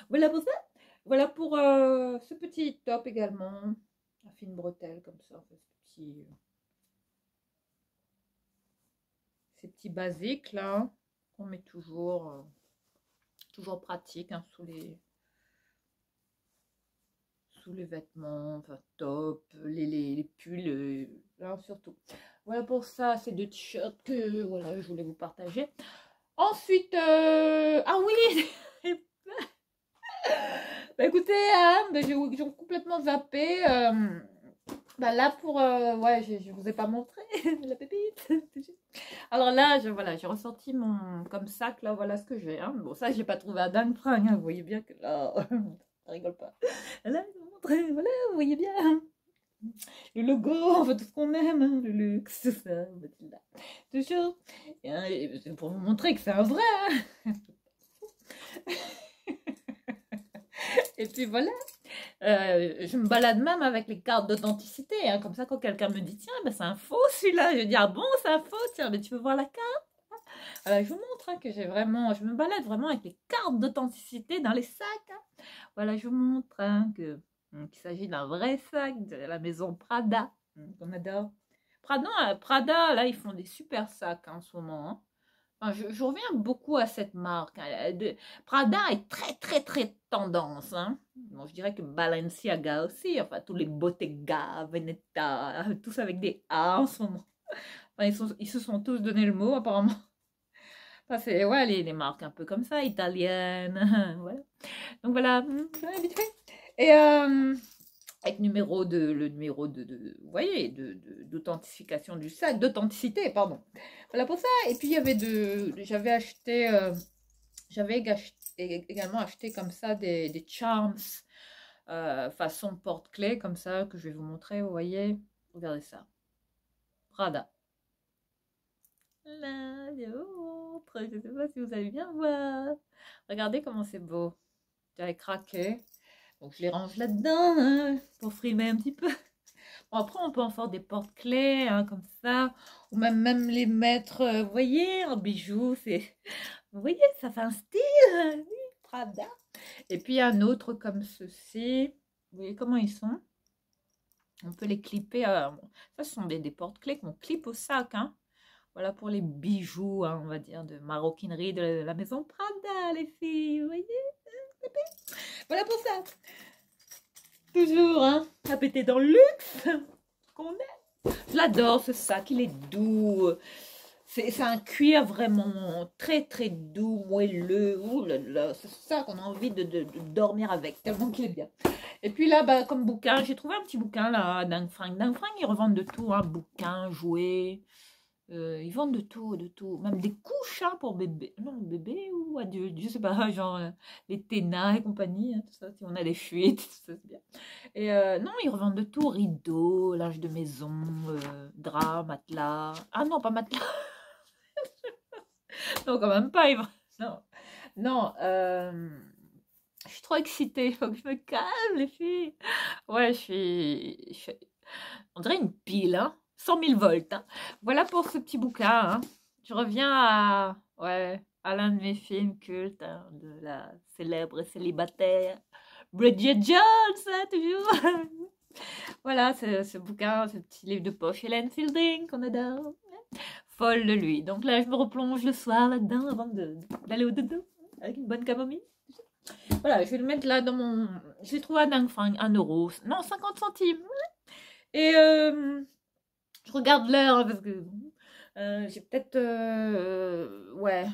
Voilà pour ça. Voilà pour ce petit top également. À fine bretelle comme ça. Ces petits basiques là. Qu'on met toujours... toujours pratique, hein, sous les vêtements, enfin top, les pulls, hein, surtout. Voilà pour ça, ces deux t-shirts que voilà, je voulais vous partager. Ensuite, ah oui, bah écoutez, hein, bah, j'ai complètement zappé. Bah là pour, ouais, je vous ai pas montré la pépite. Alors là, voilà, j'ai ressorti mon comme sac là, voilà ce que j'ai. Hein. Bon ça, je l'ai pas trouvé à dingue fringue. Hein. Vous voyez bien que là, ça rigole pas. Là, je vais vous montrer, voilà, vous voyez bien. Hein. Le logo, on veut tout ce qu'on aime, hein, le luxe, tout ça, là. Toujours. Et, hein, c'est pour vous montrer que c'est un vrai. Hein. Et puis voilà. Je me balade même avec les cartes d'authenticité. Hein, comme ça, quand quelqu'un me dit, tiens, ben, c'est un faux celui-là, je dis, ah bon, c'est un faux, tiens, mais tu veux voir la carte? Alors, je vous montre hein, que j'ai vraiment, je me balade vraiment avec les cartes d'authenticité dans les sacs. Hein. Voilà, je vous montre hein, qu'il s'agit d'un vrai sac de la maison Prada, qu'on adore. Prada, là, ils font des super sacs hein, en ce moment. Hein. Enfin, je reviens beaucoup à cette marque. Hein. Prada est très, très, très tendance. Hein. Bon, je dirais que Balenciaga aussi. Enfin, tous les Bottega, Veneta, tous avec des A en ce moment. Enfin, ils se sont tous donné le mot, apparemment. Enfin, c'est ouais, les marques un peu comme ça, italiennes. Voilà. Donc voilà, vite fait. Et avec le numéro vous voyez, d'authentification du sac, d'authenticité, pardon. Voilà pour ça. Et puis il y avait j'avais également acheté comme ça des charms façon porte-clés comme ça que je vais vous montrer. Vous voyez, regardez ça, Prada. Là, je vous montre. Je sais pas si vous allez bien voir. Regardez comment c'est beau. J'avais craqué. Donc je les range là-dedans hein, pour frimer un petit peu. Bon, après, on peut en faire des porte-clés hein, comme ça. Ou même les mettre, vous voyez, en bijoux. Vous voyez, ça fait un style. Oui, Prada. Et puis un autre comme ceci. Vous voyez comment ils sont? On peut les clipper. Bon, ça, ce sont des porte-clés qu'on clip au sac. Hein. Voilà pour les bijoux, hein, on va dire, de maroquinerie de la maison Prada, les filles. Vous voyez? Voilà pour ça. Toujours, hein, à péter dans le luxe qu'on est. Je l'adore ce sac, il est doux. C'est un cuir vraiment très très doux, moelleux. Ouh là là, c'est ça qu'on a envie de dormir avec, tellement qu'il est bien. Et puis là, bah, comme bouquin, j'ai trouvé un petit bouquin là, Dang Frank. Dang Frank, ils revendent de tout, hein, bouquins, jouets. Ils vendent de tout. Même des couches hein, pour bébé. Non, bébé ou adulte, je sais pas, genre les ténas et compagnie, hein, tout ça, si on a des fuites, tout ça, c'est bien. Et non, ils revendent de tout, rideaux, linge de maison, draps, matelas. Ah non, pas matelas. Non, quand même pas, non. Non, je suis trop excitée, faut que je me calme, les filles. Ouais, on dirait une pile, hein. 100 000 volts. Hein. Voilà pour ce petit bouquin. Hein. Je reviens à l'un de mes films cultes, hein, de la célèbre célibataire Bridget Jones, hein, toujours. Voilà, ce bouquin, ce petit livre de poche, Helen Fielding, qu'on adore. Folle de lui. Donc là, je me replonge le soir là-dedans avant d'aller au dodo avec une bonne camomille. Voilà, je vais le mettre là dans mon... Je l'ai trouvé à Dang Frank, 1 euro. Non, 50 centimes. Et je regarde l'heure hein, parce que j'ai peut-être... ouais,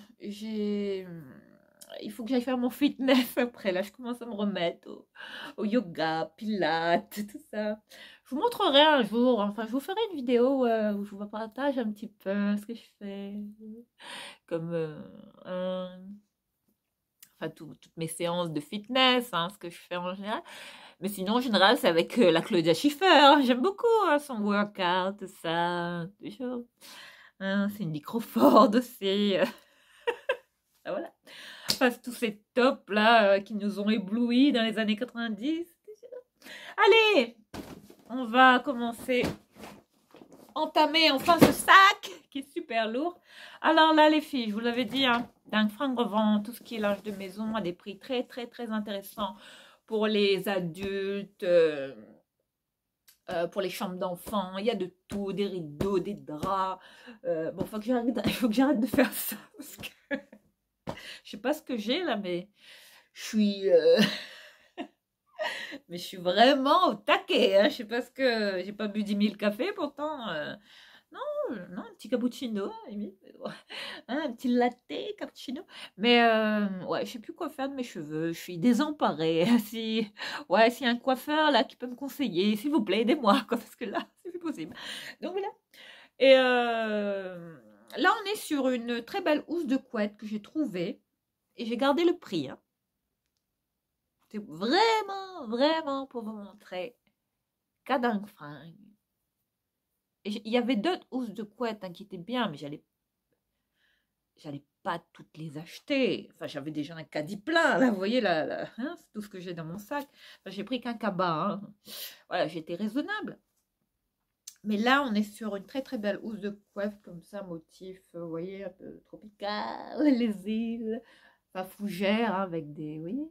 il faut que j'aille faire mon fitness après. Là, je commence à me remettre au yoga, pilates, tout ça. Je vous montrerai un jour, enfin, je vous ferai une vidéo où je vous partage un petit peu ce que je fais. Comme, enfin, toutes mes séances de fitness, hein, ce que je fais en général. Mais sinon, en général, c'est avec la Claudia Schiffer. Hein. J'aime beaucoup hein, son workout, tout ça. Toujours. Hein, Cindy Crawford aussi. Voilà. Enfin, tous ces tops là qui nous ont éblouis dans les années 90. Allez, on va commencer. Entamer enfin ce sac qui est super lourd. Alors là, les filles, je vous l'avais dit, hein, Dang Frank revend tout ce qui est linge de maison à des prix très, très, très intéressants pour les adultes, pour les chambres d'enfants. Il y a de tout, des rideaux, des draps. Bon, il faut que j'arrête de faire ça parce que je sais pas ce que j'ai là, mais je suis... mais je suis vraiment au taquet. Hein. Je sais pas ce que... J'ai pas bu 10 000 cafés pourtant. Non, un petit cappuccino, un petit latte cappuccino. Mais ouais, je sais plus quoi faire de mes cheveux. Je suis désemparée. Si, ouais, s'il y a un coiffeur là qui peut me conseiller, s'il vous plaît, aidez-moi, quoi, parce que là, c'est plus possible. Donc voilà. Et là, on est sur une très belle housse de couette que j'ai trouvée. Et j'ai gardé le prix. Hein. C'est vraiment, vraiment pour vous montrer qu'à Dang Frank. Il y avait d'autres housses de couette hein, qui étaient bien, mais j'allais pas toutes les acheter. Enfin, j'avais déjà un caddie plein, là, vous voyez, là hein, c'est tout ce que j'ai dans mon sac. Enfin, j'ai pris qu'un cabas. Hein. Voilà, j'étais raisonnable. Mais là, on est sur une très très belle housse de coiffe comme ça, motif, vous voyez, un peu tropical, les îles, enfin fougère, hein, avec des, vous voyez.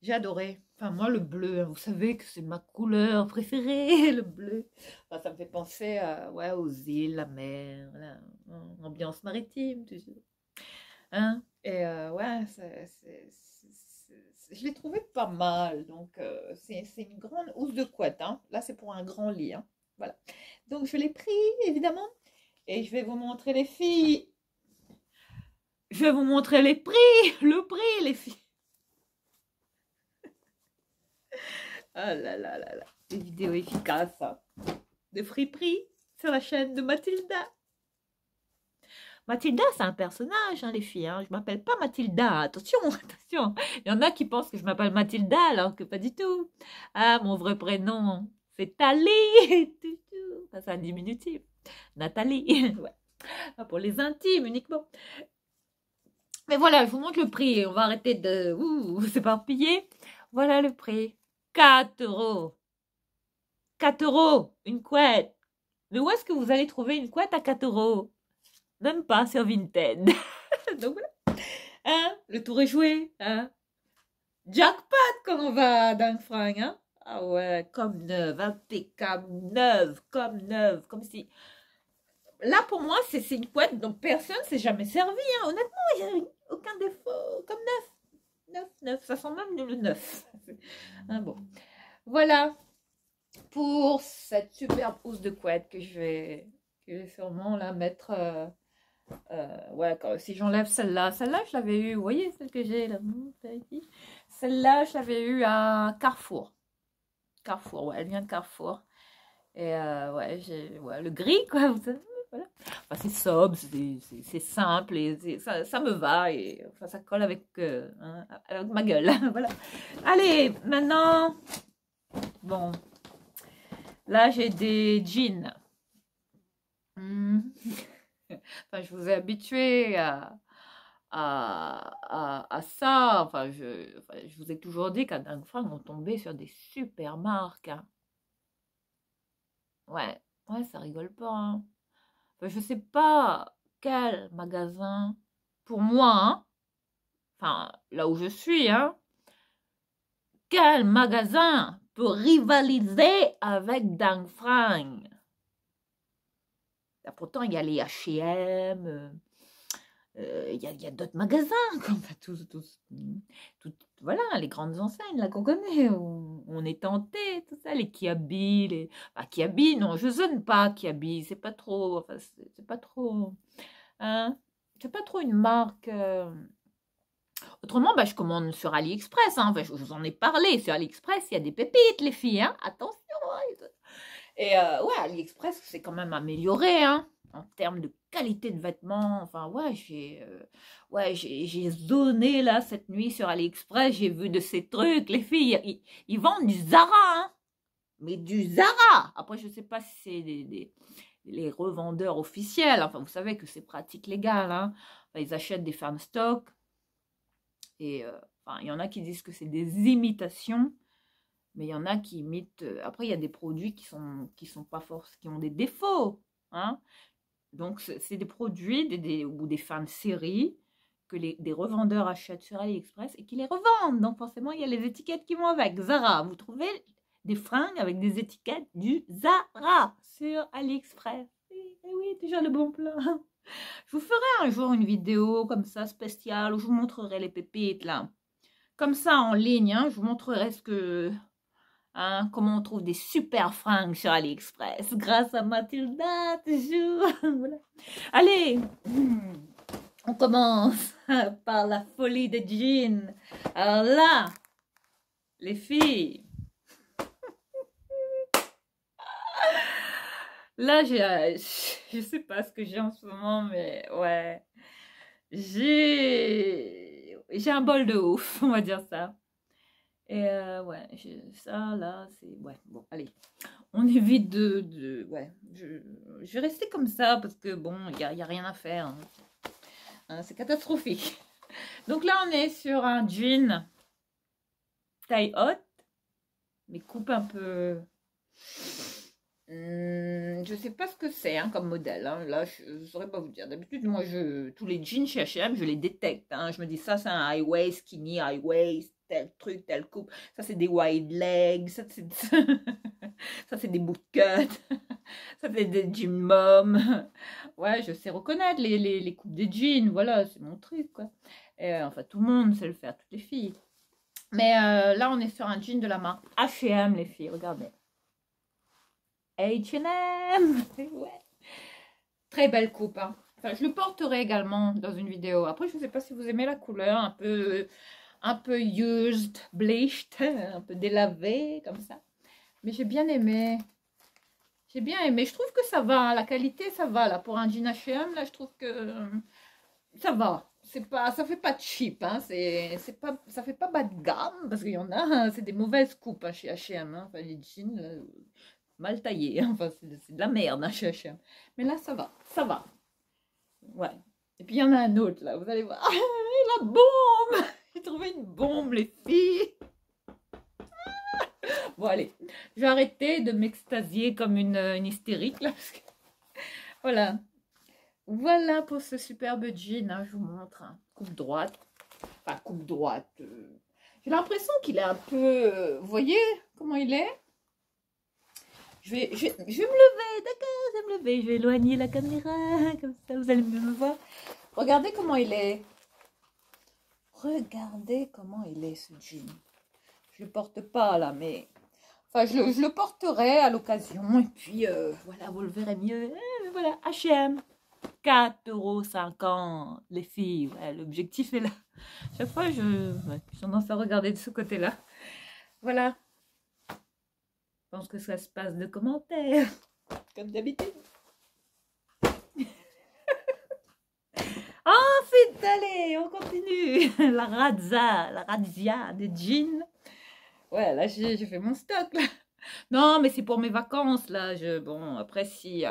J'ai adoré. Enfin, moi, le bleu, hein, vous savez que c'est ma couleur préférée, le bleu. Enfin, ça me fait penser ouais, aux îles, la mer, voilà, ambiance maritime, toujours. Hein? Et ouais, je l'ai trouvé pas mal. Donc, c'est une grande housse de couette. Hein. Là, c'est pour un grand lit. Hein. Voilà. Donc, je l'ai pris, évidemment. Et je vais vous montrer les filles. Je vais vous montrer les prix. Le prix, les filles. Ah là là là là. Des vidéos efficaces. Hein. De friperie sur la chaîne de Mathilda. Mathilda, c'est un personnage, hein, les filles. Hein. Je m'appelle pas Mathilda. Attention, attention. Il y en a qui pensent que je m'appelle Mathilda, alors que pas du tout. Ah, mon vrai prénom, c'est Thalie. Ça, c'est un diminutif. Nathalie. Ouais. Pour les intimes uniquement. Mais voilà, je vous montre le prix. On va arrêter de s'éparpiller. Voilà le prix. 4 euros. 4 euros, une couette. Mais où est-ce que vous allez trouver une couette à 4 euros? Même pas sur Vinted. Donc voilà. Hein, le tour est joué. Hein. Jackpot quand on va à Dang Fang, hein. Ah ouais, comme neuve, impeccable, neuve, comme si... Là, pour moi, c'est une couette dont personne s'est jamais servi, hein. Honnêtement, il n'y a aucun défaut, comme neuf. Neuf, neuf, ça sent même le neuf. Ah bon. Voilà pour cette superbe housse de couette que je vais sûrement la mettre. Ouais, si j'enlève celle-là, je l'avais eue, vous voyez celle que j'ai là, celle-là, je l'avais eue à Carrefour. Carrefour, ouais, elle vient de Carrefour. Et ouais, ouais, le gris, quoi, vous savez, voilà. Enfin, c'est sobre, c'est simple, et ça me va, et enfin, ça colle hein, avec ma gueule, voilà. Allez, maintenant, bon, là, j'ai des jeans. Enfin, je vous ai habitué à ça. Enfin, je vous ai toujours dit qu'à Dang Fang, on tombait sur des super marques, hein. Ouais, ouais, ça rigole pas, hein. Enfin, je sais pas quel magasin, pour moi, hein, enfin, là où je suis, hein, quel magasin peut rivaliser avec Dang Fang? Pourtant, il y a les H&M, il y a d'autres magasins, comme voilà, les grandes enseignes là qu'on connaît, on est tenté, tout ça, les Kiabi, Kiabi, non, je zone pas Kiabi, c'est pas trop, enfin, c'est pas trop, hein, c'est pas trop une marque. Autrement, bah, je commande sur AliExpress, hein, enfin, je vous en ai parlé, sur AliExpress, il y a des pépites, les filles, hein, attention, hein. Et ouais, AliExpress, c'est quand même amélioré, hein, en termes de qualité de vêtements. Enfin, ouais, j'ai zoné là cette nuit sur AliExpress, j'ai vu de ces trucs. Les filles, ils vendent du Zara, hein, mais du Zara. Après, je sais pas si c'est les revendeurs officiels. Enfin, vous savez que c'est pratique légale, hein. Enfin, ils achètent des fan stock. Et enfin, il y en a qui disent que c'est des imitations. Mais il y en a qui imitent. Après, il y a des produits qui sont pas force, qui ont des défauts, hein. Donc, c'est des produits ou des fins de série que des revendeurs achètent sur AliExpress et qui les revendent. Donc, forcément, il y a les étiquettes qui vont avec. Zara, vous trouvez des fringues avec des étiquettes du Zara sur AliExpress. Et oui, déjà le bon plan. Je vous ferai un jour une vidéo comme ça spéciale où je vous montrerai les pépites là. Comme ça en ligne, hein, je vous montrerai hein, comment on trouve des super fringues sur AliExpress grâce à Mathilda, toujours. Voilà. Allez, on commence par la folie des jeans. Alors là, les filles, là je sais pas ce que j'ai en ce moment, mais ouais, j'ai un bol de ouf, on va dire ça. Et ouais, ça là, c'est ouais, bon, allez. On évite ouais, je vais rester comme ça parce que bon, il y a rien à faire, hein. Hein, c'est catastrophique. Donc là, on est sur un jean taille haute, mais coupe un peu. Je sais pas ce que c'est, hein, comme modèle, hein. Là, je saurais pas vous dire. D'habitude, moi, tous les jeans chez H&M, je les détecte, hein. Je me dis ça, c'est un high waist, skinny high waist, tel truc, telle coupe. Ça, c'est des wide legs. Ça, c'est ça, c'est des bootcut. Ça, c'est des jeans mom. Ouais, je sais reconnaître les coupes des jeans. Voilà, c'est mon truc, quoi. Et, enfin, tout le monde sait le faire, toutes les filles. Mais là, on est sur un jean de la marque H&M, les filles. Regardez. H&M. Ouais. Très belle coupe, hein. Enfin, je le porterai également dans une vidéo. Après, je ne sais pas si vous aimez la couleur, un peu used, bleached, un peu délavé, comme ça. Mais j'ai bien aimé. J'ai bien aimé. Je trouve que ça va. La qualité, ça va. Là, pour un jean H&M, là, je trouve que ça va. Ça fait pas cheap, hein. Ça fait pas bas de gamme, parce qu'il y en a, hein, c'est des mauvaises coupes, hein, chez H&M, hein. Enfin, les jeans, là, mal taillés, hein. Enfin, c'est de la merde, hein, chez H&M. Mais là, ça va. Ça va. Ouais. Et puis, il y en a un autre, là. Vous allez voir. Ah, la bombe! J'ai trouvé une bombe, les filles. Bon, allez. Je vais arrêter de m'extasier comme une hystérique, là. Parce que... Voilà. Voilà pour ce superbe jean, hein, je vous montre, hein. Coupe droite. Enfin, coupe droite. J'ai l'impression qu'il est un peu... vous voyez comment il est? Je vais me lever, d'accord, je vais me lever. Je vais éloigner la caméra, comme ça vous allez mieux me voir. Regardez comment il est. Regardez comment il est, ce jean. Je le porte pas, là, mais... Enfin, je le porterai à l'occasion. Et puis, voilà, vous le verrez mieux. Voilà, H&M. 4,50 € les filles. Ouais, l'objectif est là. Chaque fois, j'ai tendance à regarder de ce côté-là. Voilà. Je pense que ça se passe de commentaires, comme d'habitude. Ensuite, allez, on continue. La razzia des jeans. Ouais, là, j'ai fait mon stock, là. Non, mais c'est pour mes vacances, là. Bon, après, si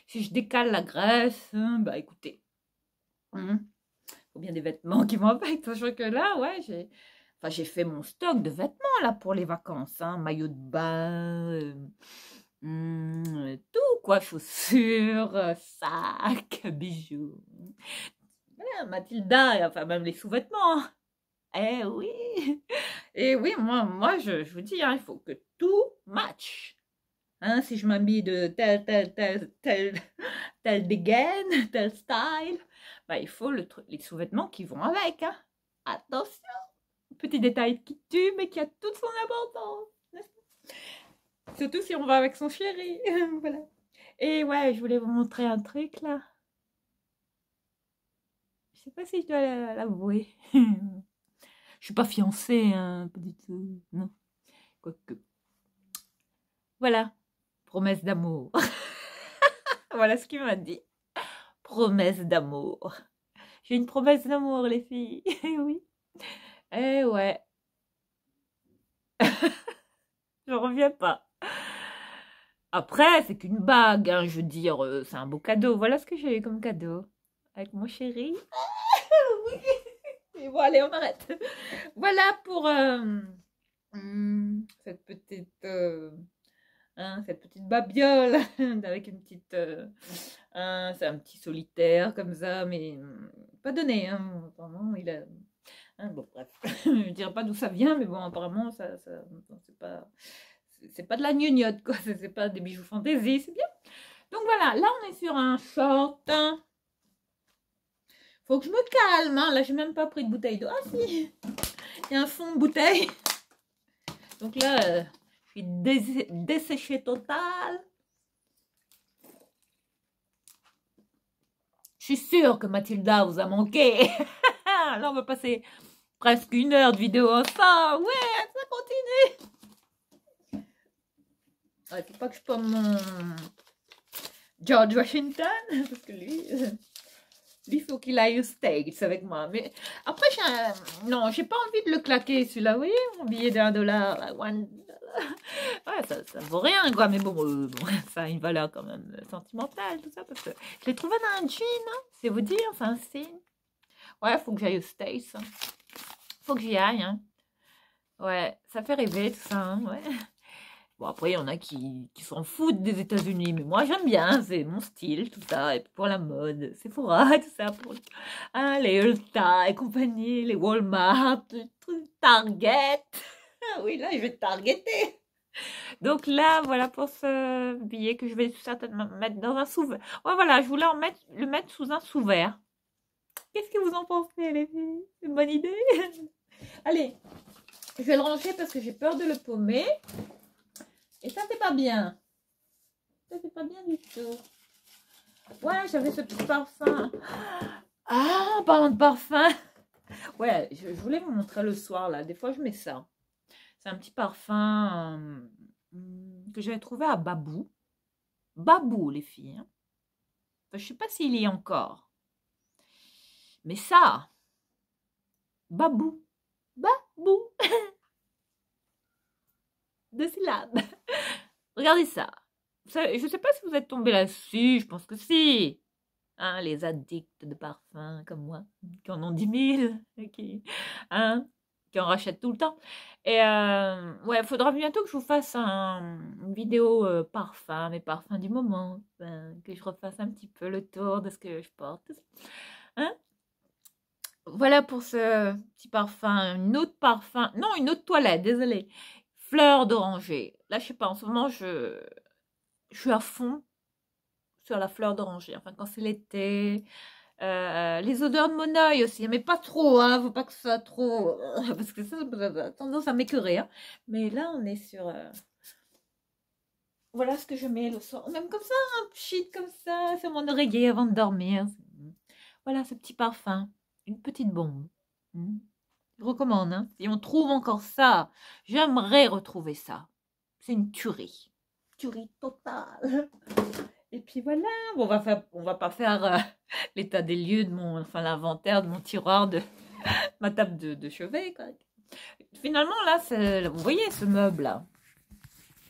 je décale la graisse, bah, écoutez. Faut bien des vêtements qui vont avec. Sachant que là, ouais, j'ai fait mon stock de vêtements, là, pour les vacances. Hein. Maillot de bain, tout, quoi. Chaussures, sacs, bijoux. Voilà, Mathilda, enfin, même les sous-vêtements. Hein. Eh oui. Et oui, moi je vous dis, hein, il faut que tout match. Hein, si je m'habille de tel dégaine, tel style, bah, il faut les sous-vêtements qui vont avec. Hein. Attention, petit détail qui tue, mais qui a toute son importance. Surtout si on va avec son chéri. Voilà. Et ouais, je voulais vous montrer un truc là. Je sais pas si je dois l'avouer. Je suis pas fiancée, hein, pas du tout. Non. Quoique. Voilà. Promesse d'amour. Voilà ce qu'il m'a dit. Promesse d'amour. J'ai une promesse d'amour, les filles. Oui. Eh ouais. Je reviens pas. Après, c'est qu'une bague, hein, je veux dire, c'est un beau cadeau. Voilà ce que j'ai eu comme cadeau. Avec mon chéri. Oui. Et bon, allez, on arrête. Voilà pour cette petite babiole avec une petite... c'est un petit solitaire comme ça, mais pas donné. Hein. Apparemment, il a... Hein, bon, bref. Je ne dirais pas d'où ça vient, mais bon, apparemment, c'est pas de la gnognotte, quoi. C'est pas des bijoux fantaisie, c'est bien. Donc voilà, là, on est sur un short. Hein. Faut que je me calme. Hein. Là, j'ai même pas pris de bouteille d'eau. Ah si, il y a un fond de bouteille. Donc là, je suis desséchée totale. Je suis sûre que Mathilda vous a manqué. Là, on va passer presque 1 heure de vidéo ensemble. Ouais, ça continue. Ouais, faut pas que je pomme mon George Washington. Parce que lui, il faut qu'il aille au States avec moi. Mais après, non, j'ai pas envie de le claquer, celui-là. Vous voyez, mon billet d'1 $. Ouais, ça vaut rien, quoi. Mais bon, ça a une valeur quand même sentimentale, tout ça. Parce que je l'ai trouvé dans un jean, hein, c'est vous dire, c'est un signe. Ouais, faut que j'aille au States. Hein. Faut que j'y aille. Hein. Ouais, ça fait rêver, tout ça. Hein, ouais. Bon, après, il y en a qui s'en foutent des États-Unis, mais moi, j'aime bien, c'est mon style, tout ça. Et puis pour la mode, Sephora, tout ça, pour hein, les Ulta et compagnie, les Walmart, les trucs Target. Oui, là, je vais targeter. Donc là, voilà pour ce billet que je vais certainement mettre dans un sous-verre. Ouais, voilà, je voulais le mettre sous un sous-verre. Qu'est-ce que vous en pensez, les filles? C'est une bonne idée? Allez, je vais le ranger parce que j'ai peur de le paumer. Et ça, c'est pas bien. Ça, c'est pas bien du tout. Ouais, j'avais ce petit parfum. Ah, parlant de parfum. Ouais, je voulais vous montrer le soir, là. Des fois, je mets ça. C'est un petit parfum que j'avais trouvé à Babou. Babou, les filles. Hein. Enfin, je sais pas s'il y est encore. Mais ça, Babou. Babou. 2 syllabes. Regardez ça. Je ne sais pas si vous êtes tombé là-dessus. Je pense que si. Hein, les addicts de parfum comme moi, qui en ont 10 000, qui en rachètent tout le temps. Et ouais, il faudra bientôt que je vous fasse une vidéo parfum, mes parfums du moment. Que je refasse un petit peu le tour de ce que je porte. Hein? Voilà pour ce petit parfum. Une autre parfum, non, une autre toilette, désolée. Fleur d'oranger. Là, je sais pas, en ce moment, je suis à fond sur la fleur d'oranger. Enfin, quand c'est l'été. Les odeurs de mon œil aussi, mais pas trop, hein, faut pas que ce soit trop, parce que ça a tendance à m'écœurer, hein. Mais là, on est sur, voilà ce que je mets le soir, même comme ça, un pchit comme ça, sur mon oreiller avant de dormir. Voilà ce petit parfum, une petite bombe. Hmm. Je recommande, hein. Si on trouve encore ça, j'aimerais retrouver ça. C'est une tuerie. Tuerie totale. Et puis voilà, bon, on va pas faire l'état des lieux de mon, enfin l'inventaire de mon tiroir, de ma table de chevet, quoi. Finalement, là, vous voyez ce meuble-là.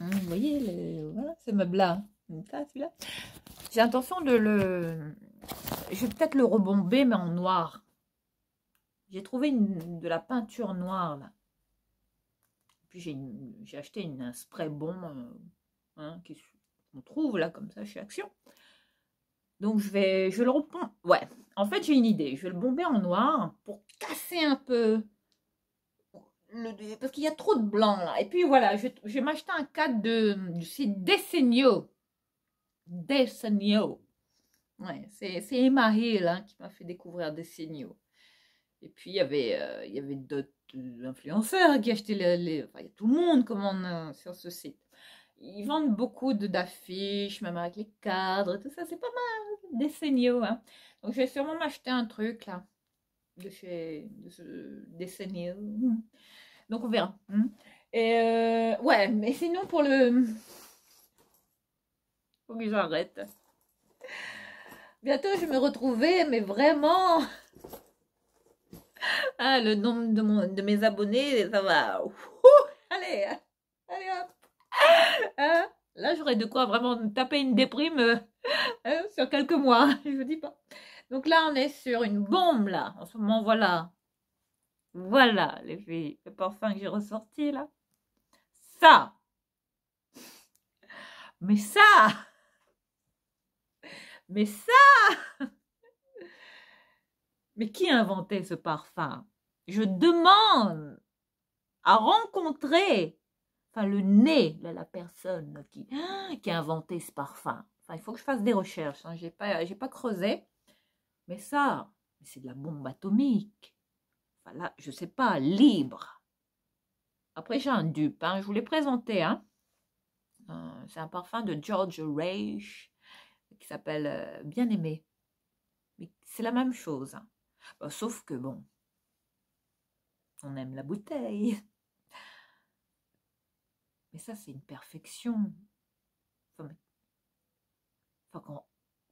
Vous voyez, voilà, ce meuble-là. Ça, celui-là. J'ai l'intention de le... Je vais peut-être le rebomber, mais en noir. J'ai trouvé de la peinture noire, là. Puis j'ai acheté un spray bon, hein, qu'on trouve, là, comme ça, chez Action. Donc, je vais le rebomber. Ouais, en fait, j'ai une idée. Je vais le bomber en noir pour casser un peu... Parce qu'il y a trop de blanc, là. Et puis, voilà, je vais m'acheter un cadre du site Desenio. Desenio. Ouais, c'est Emma Hill, hein, qui m'a fait découvrir Desenio. Et puis, il y avait d'autres influenceurs qui achetaient enfin, il y a tout le monde commande sur ce site. Ils vendent beaucoup d'affiches, même avec les cadres, tout ça. C'est pas mal, Desenio, hein. Donc, je vais sûrement m'acheter un truc, là, de ce Desenio. Donc, on verra. Et ouais, mais sinon, pour le... Faut que j'arrête. Bientôt, je vais me retrouver, mais vraiment... Ah, le nombre de mes abonnés, ça va. Ouh, allez, allez hop. Hein, là, j'aurais de quoi vraiment me taper une déprime hein, sur quelques mois, je vous dis pas. Donc là, on est sur une bombe, là. En ce moment, voilà. Voilà, les filles, le parfum que j'ai ressorti, là. Ça. Mais ça. Mais ça. Mais qui a inventé ce parfum? Je demande à rencontrer, enfin le nez de la personne qui a inventé ce parfum. Enfin, il faut que je fasse des recherches, hein. J'ai pas creusé. Mais ça, c'est de la bombe atomique. Enfin là, je sais pas, libre. Après, j'ai un dupe, hein. Je vous l'ai présenté, hein. C'est un parfum de George Rage qui s'appelle Bien-aimé. Mais c'est la même chose, hein. Bon, sauf que bon, on aime la bouteille. Mais ça, c'est une perfection. Enfin,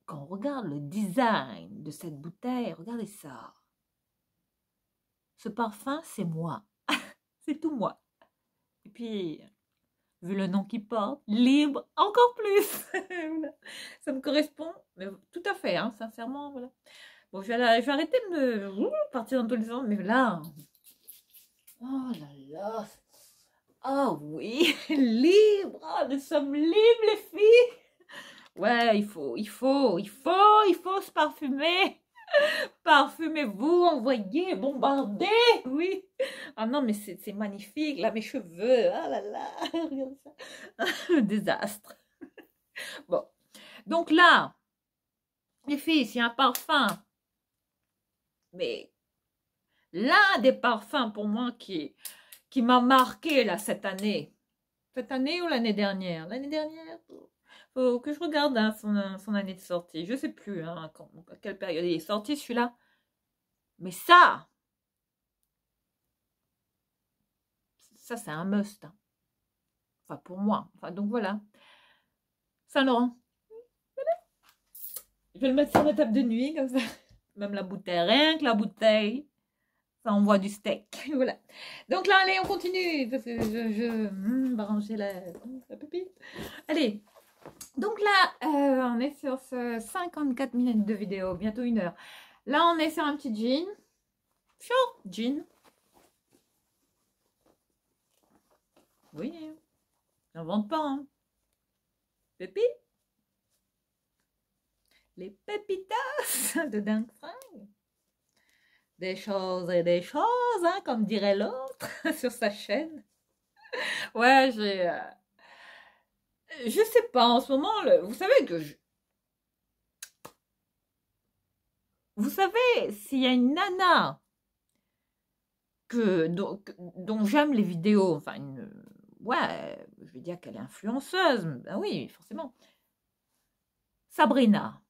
quand on regarde le design de cette bouteille, regardez ça. Ce parfum, c'est moi. C'est tout moi. Et puis, vu le nom qu'il porte, libre, encore plus. Ça me correspond, mais tout à fait, hein, sincèrement. Voilà. Bon, je vais arrêter de me partir dans tous les sens, mais là, oh là là, ah oui, libre, ah, nous sommes libres les filles. Ouais, il faut se parfumer. Parfumez-vous, envoyez, bombardez, oui. Ah non, mais c'est magnifique, là, mes cheveux, ah là là, regarde ça. Le désastre. Bon, donc là, les filles, c'est un parfum, mais l'un des parfums pour moi qui m'a marqué là cette année. Cette année ou l'année dernière? L'année dernière, faut que je regarde hein, son année de sortie. Je sais plus hein, à quelle période il est sorti celui-là. Mais ça c'est un must. Hein. Enfin, pour moi. Enfin, donc voilà. Saint-Laurent. Je vais le mettre sur ma table de nuit, comme ça. Même la bouteille, rien que la bouteille, ça envoie du steak. Voilà. Donc là, allez, on continue. Parce que je va ranger la pépite. Allez. Donc là, on est sur ce 54 minutes de vidéo, bientôt 1 heure. Là, on est sur un petit jean. Short jean. Oui, n'invente pas, hein. Pépite. Les pépitas de dingue fringue. des choses et des choses, hein, comme dirait l'autre sur sa chaîne. Ouais, je sais pas, en ce moment, vous savez que vous savez, s'il y a une nana dont j'aime les vidéos, enfin, ouais, je vais dire qu'elle est influenceuse, ben oui, forcément. Sabrina,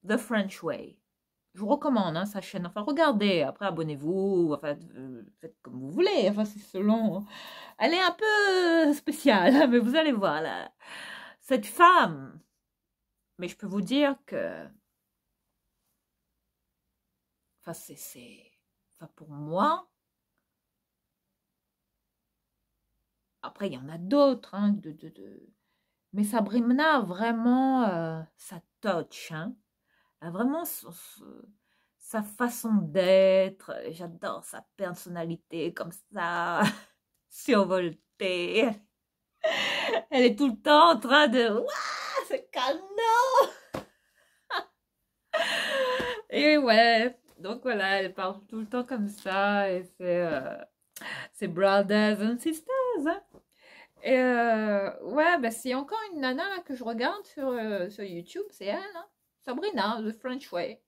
The French Way. Je vous recommande hein, sa chaîne. Enfin, regardez. Après, abonnez-vous. Enfin, faites comme vous voulez. Enfin, c'est selon. Elle est un peu spéciale, mais vous allez voir. Là. Cette femme. Mais je peux vous dire que. Enfin, Enfin, pour moi. Après, il y en a d'autres. Hein, Mais Sabrina, vraiment, ça touch. Hein. Elle a vraiment sa façon d'être. J'adore sa personnalité comme ça. Survoltée. Elle est tout le temps en train de ouah, c'est canon. Et ouais, donc voilà, elle parle tout le temps comme ça. Et c'est Brothers and Sisters. Hein. Et ouais, bah, c'est encore une nana là, que je regarde sur YouTube, c'est elle, hein. Sabrina, The French Way.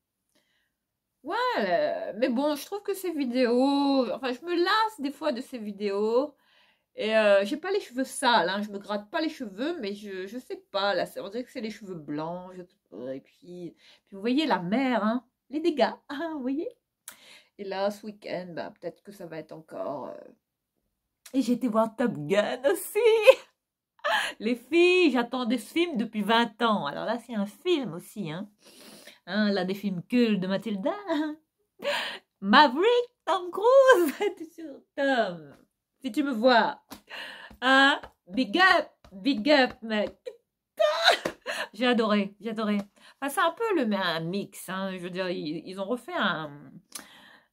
Ouais, mais bon, je trouve que ces vidéos, enfin, je me lasse des fois de ces vidéos. Et j'ai pas les cheveux sales, hein, je me gratte pas les cheveux, mais je sais pas, là, on dirait que c'est les cheveux blancs. Et puis vous voyez la mer, hein, les dégâts, hein, vous voyez. Et là, ce week-end, bah, peut-être que ça va être encore. Et j'ai été voir Top Gun aussi. Les filles, j'attendais ce film depuis 20 ans. Alors là, c'est un film aussi, hein. L'un des films cultes de Mathilda. Maverick, Tom Cruise. T'es sûr, Tom, si tu me vois. Hein, big up, mec. J'ai adoré, j'ai adoré. Enfin, c'est un peu un mix, hein. Je veux dire, ils ont refait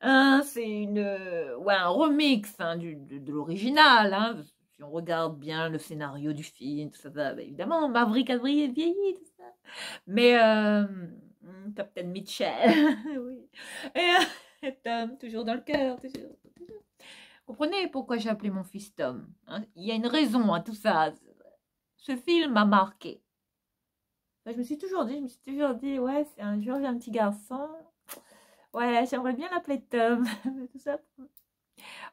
c'est ouais, un remix hein, de l'original. Hein. Si on regarde bien le scénario du film, tout ça, bah, évidemment, Maverick a vieilli, tout ça. Mais Captain Mitchell, oui. Et Tom, toujours dans le cœur, toujours. Vous comprenez pourquoi j'ai appelé mon fils Tom hein. Il y a une raison à tout ça. Ce film m'a marqué. Enfin, je me suis toujours dit, ouais, c'est un jour j'ai un petit garçon. Ouais, j'aimerais bien l'appeler Tom. Tout ça.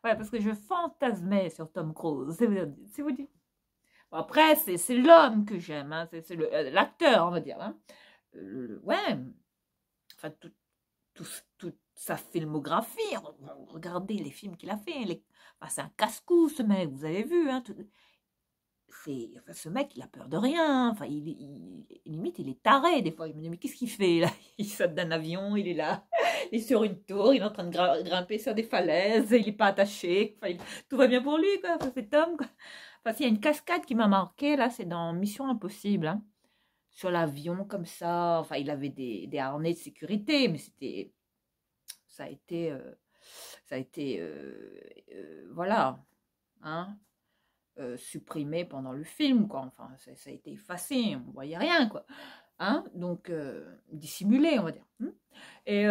Ouais, parce que je fantasmais sur Tom Cruise. C'est vous dire. Bon, après, c'est l'homme que j'aime. Hein. C'est l'acteur, on va dire. Hein. Ouais. Enfin, toute sa filmographie. Regardez les films qu'il a fait. Enfin, c'est un casse-cou, ce mec. Vous avez vu. Hein, enfin, ce mec, il a peur de rien. Enfin, limite, il est taré des fois. Il me dit, mais qu'est-ce qu'il fait là? Il saute d'un avion, il est là. Il est sur une tour, il est en train de grimper sur des falaises, il n'est pas attaché. Enfin, tout va bien pour lui, quoi. Enfin, cet homme, quoi. Enfin, s'il y a une cascade qui m'a marqué, là, c'est dans Mission Impossible. Hein. Sur l'avion, comme ça. Enfin, il avait des harnais de sécurité, mais c'était. Ça a été. Voilà. Hein. Supprimé pendant le film, quoi. Enfin, ça a été effacé, on ne voyait rien, quoi. Hein donc, dissimulé, on va dire. Et,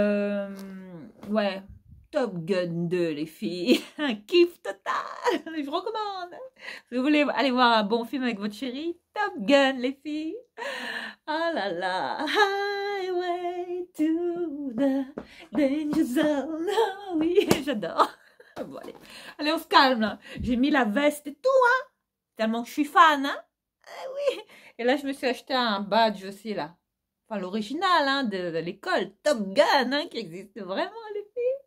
ouais, Top Gun 2, les filles. Un kiff total. Je recommande. Si vous voulez aller voir un bon film avec votre chérie, Top Gun, les filles. Ah là là. Highway to the danger zone. Ah oui, j'adore. Bon, allez. Allez, on se calme, là. J'ai mis la veste et tout, hein. Tellement que je suis fan, hein. Ah oui. Et là, je me suis acheté un badge aussi, là. Enfin, l'original, hein, de l'école. Top Gun, hein, qui existe vraiment, les filles.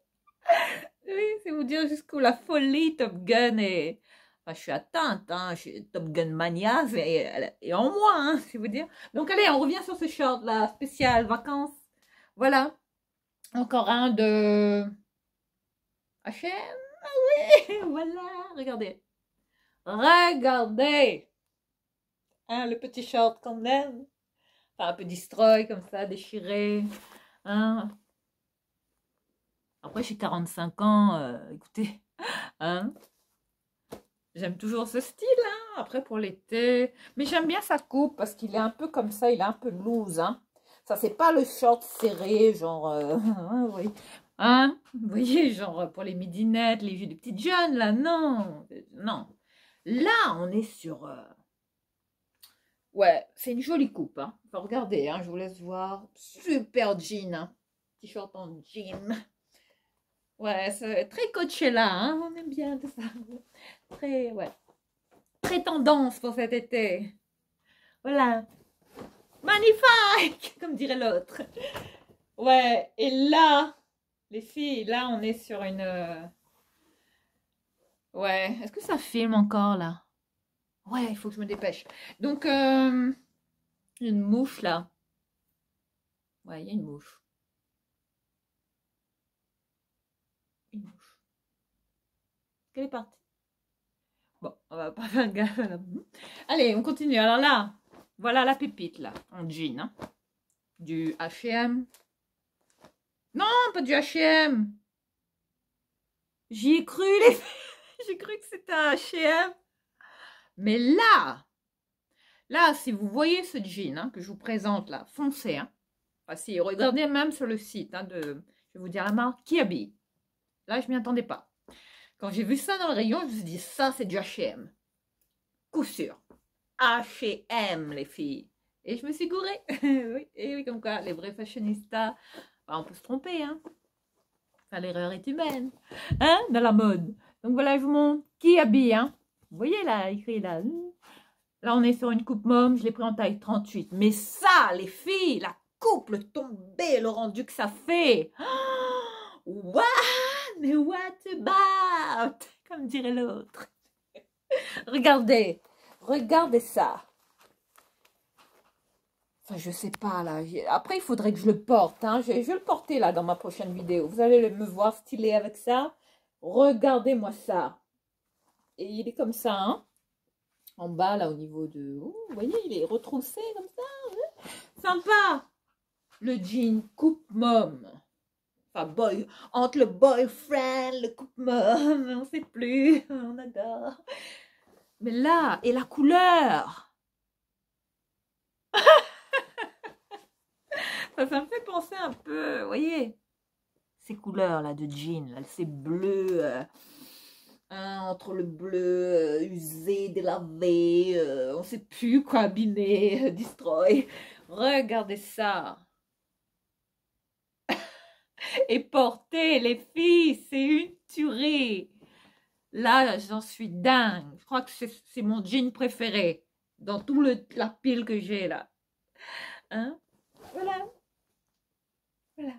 Oui, c'est vous dire jusqu'où la folie Top Gun est... Enfin, je suis atteinte, hein. Je suis Top Gun mania, et en moi, hein, c'est vous dire. Donc, allez, on revient sur ce short, là, spécial vacances. Voilà. Encore un de... H&M. Ah oui, voilà, regardez. Regardez. Hein, le petit short qu'on aime. Enfin, un peu destroy comme ça, déchiré. Hein. Après, j'ai 45 ans, écoutez. Hein. J'aime toujours ce style, hein. Après, pour l'été. Mais j'aime bien sa coupe parce qu'il est un peu comme ça, il est un peu loose. Hein. Ça, c'est pas le short serré, genre... oui. Hein? Vous voyez, genre pour les midinettes, les jeux des petites jeunes, là, non. Non. Là, on est sur... Ouais, c'est une jolie coupe, hein. Enfin, regardez, hein, je vous laisse voir. Super jean, hein. T-shirt en jean. Ouais, c'est très Coachella, hein. On aime bien tout ça. Très, ouais. Très tendance pour cet été. Voilà. Magnifique, comme dirait l'autre. Ouais, et là, les filles, là, on est sur une... Ouais, est-ce que ça filme encore, là? Ouais, il faut que je me dépêche. Donc, une mouche, là. Ouais, il y a une mouche. Une mouche. Elle est partie. Bon, on va pas faire gaffe à la mouche. Allez, on continue. Alors là, voilà la pépite, là, en jean, hein. Du H&M. Non, pas du H&M. J'y ai cru, les filles. J'ai cru que c'était un H&M. Mais là, si vous voyez ce jean, hein, que je vous présente là, foncez, hein. Enfin, si, regardez même sur le site, hein, je vais vous dire la marque, Kiabi. Là, je m'y attendais pas. Quand j'ai vu ça dans le rayon, je me suis dit, ça, c'est du H&M. Coup sûr. H&M, les filles. Et je me suis gourée. Oui, et oui, comme quoi, les vrais fashionistas, bah, on peut se tromper, hein. Enfin, l'erreur est humaine, hein, dans la mode. Donc voilà, je vous montre Kiabi, hein. Vous voyez là, écrit là. Là, on est sur une coupe môme, je l'ai pris en taille 38. Mais ça, les filles, la coupe, le tombé, le rendu que ça fait. Oh, what? Mais what about? Comme dirait l'autre. Regardez, regardez ça. Enfin, je sais pas, là. Après, il faudrait que je le porte, hein. Je vais le porter, là, dans ma prochaine vidéo. Vous allez me voir stylé avec ça. Regardez-moi ça. Et il est comme ça, hein. En bas, là, au niveau de... Oh, vous voyez, il est retroussé comme ça. Hein. Sympa. Le jean coupe mom. Enfin, entre le boyfriend, le coupe mom, on sait plus. On adore. Mais là, et la couleur. Ça me fait penser un peu, vous voyez, ces couleurs là de jean, là, c'est bleu, hein, entre le bleu usé, délavé, on sait plus quoi, abîmé, destroy. Regardez ça. Et porter les filles, c'est une tuerie. Là, j'en suis dingue. Je crois que c'est mon jean préféré dans tout la pile que j'ai là. Hein? Voilà, voilà.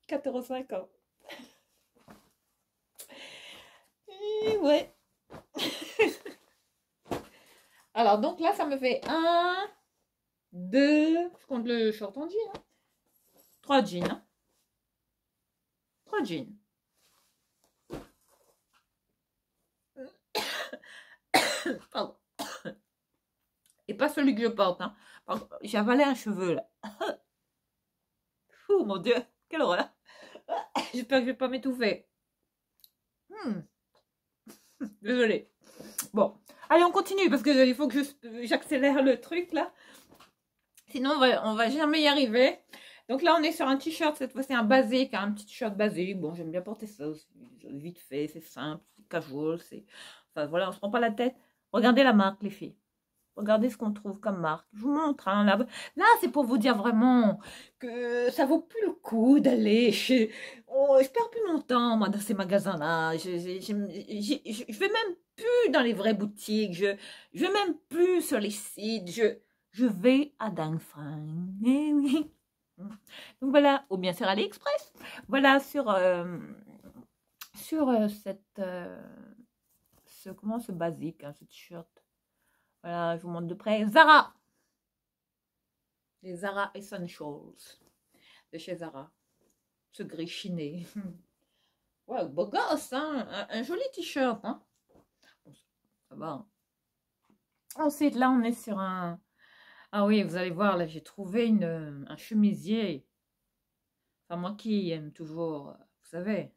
4,50 €. Et ouais. Alors, donc là, ça me fait 1, 2, je compte le short en jean, hein. 3 jeans, hein. 3 jeans. Pardon. Et pas celui que je porte, hein. J'ai avalé un cheveu, là. Fou, mon Dieu, quelle horreur. J'espère que je vais pas m'étouffer. Désolée. Bon, allez, on continue, parce qu'il faut que j'accélère le truc, là. Sinon, on va jamais y arriver. Donc là, on est sur un t-shirt, cette fois-ci un basique, un petit t-shirt basique. Bon, j'aime bien porter ça aussi. Vite fait, c'est simple, c'est casual, c'est... Enfin, voilà, on se prend pas la tête. Regardez la marque, les filles. Regardez ce qu'on trouve comme marque. Je vous montre, hein, là c'est pour vous dire vraiment que ça vaut plus le coup d'aller chez... Oh, je perds plus mon temps, moi, dans ces magasins-là. Je vais même plus dans les vraies boutiques. Je vais même plus sur les sites. Je vais à Dangfang. Eh oui. Donc voilà, ou bien sur AliExpress. Voilà, sur comment ce basique, hein, ce t-shirt. Voilà, je vous montre de près. Zara. Les Zara Essentials de chez Zara. Ce gris chiné. Ouais, beau gosse, hein. Un joli t-shirt, hein. Ça va. Hein. Ensuite, là, on est sur un... Ah oui, vous allez voir, là, j'ai trouvé un chemisier. Enfin, moi qui aime toujours, vous savez...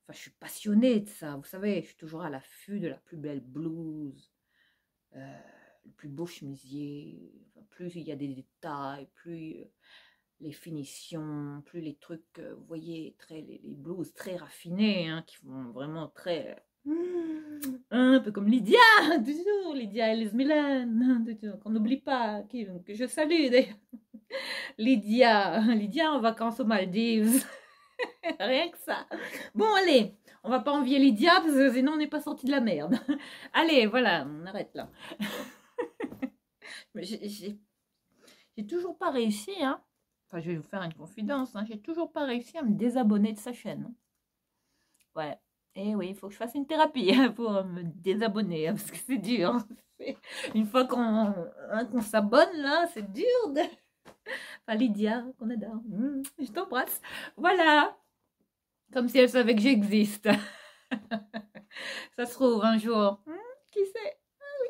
Enfin, je suis passionnée de ça, vous savez. Je suis toujours à l'affût de la plus belle blouse. Le plus beau chemisier. Enfin, plus il y a des détails, plus... les finitions, plus les trucs, vous voyez, les blouses très raffinées, hein, qui vont vraiment très... un peu comme Lydia, toujours, Lydia Ellis Milan, qu'on n'oublie pas, que je salue d'ailleurs. Lydia en vacances aux Maldives, rien que ça. Bon, allez, on va pas envier Lydia, parce que sinon on n'est pas sorti de la merde. Allez, voilà, on arrête là. J'ai toujours pas réussi, hein. Enfin, je vais vous faire une confidence, hein. J'ai toujours pas réussi à me désabonner de sa chaîne. Ouais. Et oui, il faut que je fasse une thérapie pour me désabonner, parce que c'est dur. Une fois qu'on s'abonne, là, c'est dur de... Enfin, Lydia, qu'on adore. Je t'embrasse. Voilà. Comme si elle savait que j'existe. Ça se trouve un jour. Qui sait? Ah oui.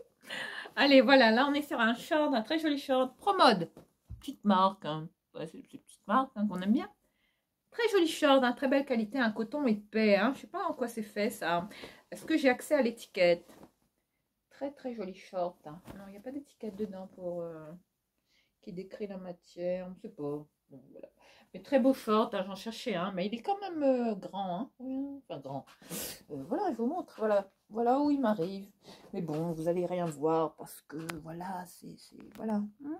Allez, voilà. Là, on est sur un short, un très joli short. Promode. Petite marque. Hein. Ouais, c'est une petite marque hein, qu'on aime bien. Très joli short, hein, très belle qualité, un coton épais. Hein. Je ne sais pas en quoi c'est fait ça. Est-ce que j'ai accès à l'étiquette? Très très joli short. Hein. Non, il n'y a pas d'étiquette dedans pour qui décrit la matière. On ne sait pas. Bon, voilà. Mais très beau short, hein, j'en cherchais un, mais il est quand même grand. Hein. Enfin grand. Voilà, je vous montre. Voilà. Voilà où il m'arrive. Mais bon, vous allez rien voir parce que voilà, c'est voilà. Voilà,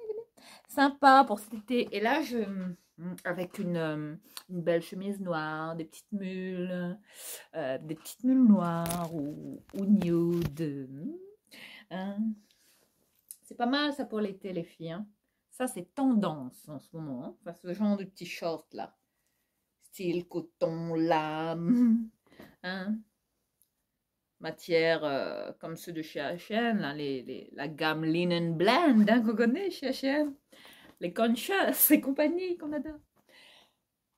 il est bien. Sympa pour cet été. Et là, avec une belle chemise noire, des petites mules noires ou nude. Hein. C'est pas mal ça pour l'été, les filles. Hein. Ça, c'est tendance en ce moment. Hein. Enfin, ce genre de petits shorts là. Style coton, lame. Hein. Matière comme ceux de chez H&M, là, la gamme Linen Blend hein, qu'on connaît chez H&M. Les Conscious et compagnie qu'on adore.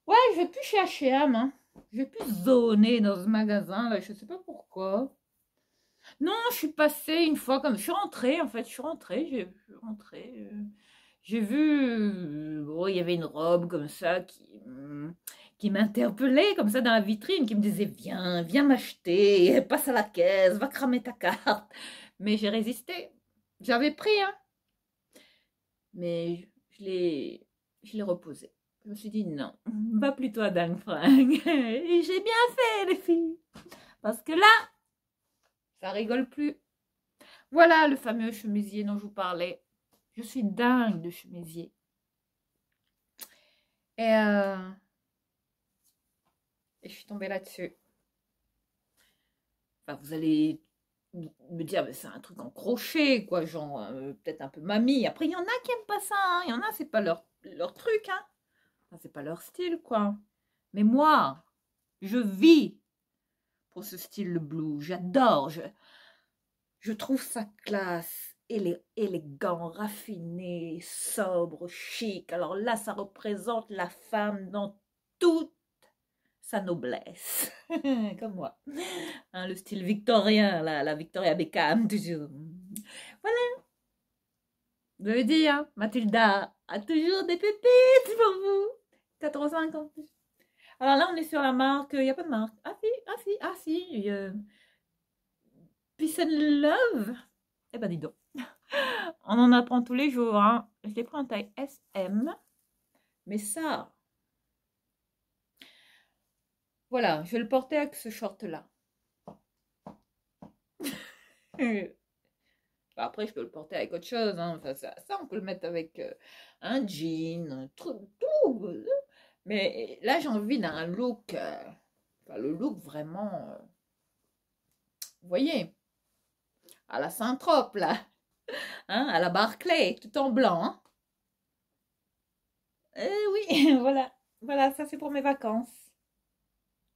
Ouais, je vais plus chez H&M. Hein. Je vais plus zoner dans ce magasin là. Je sais pas pourquoi. Non, je suis passée une fois comme... Je suis rentrée, en fait. Je suis rentrée. J'ai vu... bon, il y avait une robe comme ça qui m'interpellait comme ça dans la vitrine, qui me disait viens m'acheter, passe à la caisse, va cramer ta carte. Mais j'ai résisté. J'avais pris, hein. Mais je l'ai reposé. Je me suis dit non, va plutôt à Dang Frank. Et j'ai bien fait, les filles. Parce que là, ça rigole plus. Voilà le fameux chemisier dont je vous parlais. Je suis dingue de chemisier. Et je suis tombée là-dessus. Enfin, vous allez me dire, mais c'est un truc en crochet, quoi, genre, peut-être un peu mamie. Après, il y en a qui aiment pas ça, hein. Il y en a, c'est pas leur truc, hein. Enfin, c'est pas leur style, quoi. Mais moi, je vis pour ce style le blue. J'adore. Je trouve ça classe, élégant, raffiné, sobre, chic. Alors là, ça représente la femme dans toute sa noblesse, comme moi. Hein, le style victorien, la Victoria Beckham, toujours. Voilà. Vous avez dit, hein, Mathilda a toujours des pépites pour vous. 4,50 €. Alors là, on est sur la marque, il n'y a pas de marque. Ah si. Peace and Love. Eh ben dis donc. On en apprend tous les jours. Hein. Je l'ai pris en taille SM. Mais ça, voilà, je vais le porter avec ce short-là. Après, je peux le porter avec autre chose. Hein. Enfin, ça, on peut le mettre avec un jean, tout. Mais là, j'ai envie d'un look, enfin, le look vraiment, vous voyez, à la Saint-Trope, là. Hein, à la Barclay, tout en blanc. Hein. Oui, voilà, ça c'est pour mes vacances.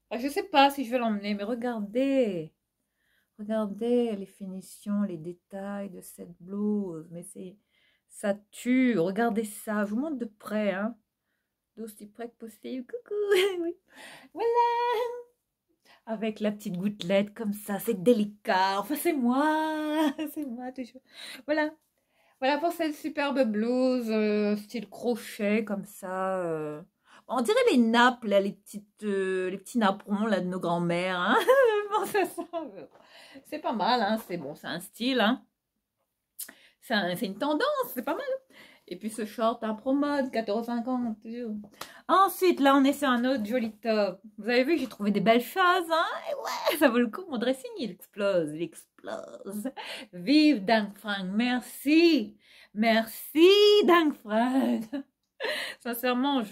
Enfin, je sais pas si je vais l'emmener, mais regardez les finitions, les détails de cette blouse. Mais ça tue. Regardez ça. Je vous montre de près, hein. D'aussi près que possible. Coucou. Oui. Voilà. Avec la petite gouttelette comme ça, c'est délicat. Enfin, c'est moi. C'est moi toujours. Voilà. Voilà pour cette superbe blouse, style crochet comme ça. On dirait les nappes, là, les petits napperons là, de nos grands-mères. Hein. Bon, c'est pas mal, hein. C'est bon, c'est un style. Hein. C'est une tendance, c'est pas mal. Et puis ce short, un promode, 14,50 €. Ensuite, là, on est sur un autre joli top. Vous avez vu, j'ai trouvé des belles choses, hein? Et ouais, ça vaut le coup. Mon dressing, il explose, il explose. Vive Dang Frank, merci. Merci, Dang Frank. Sincèrement,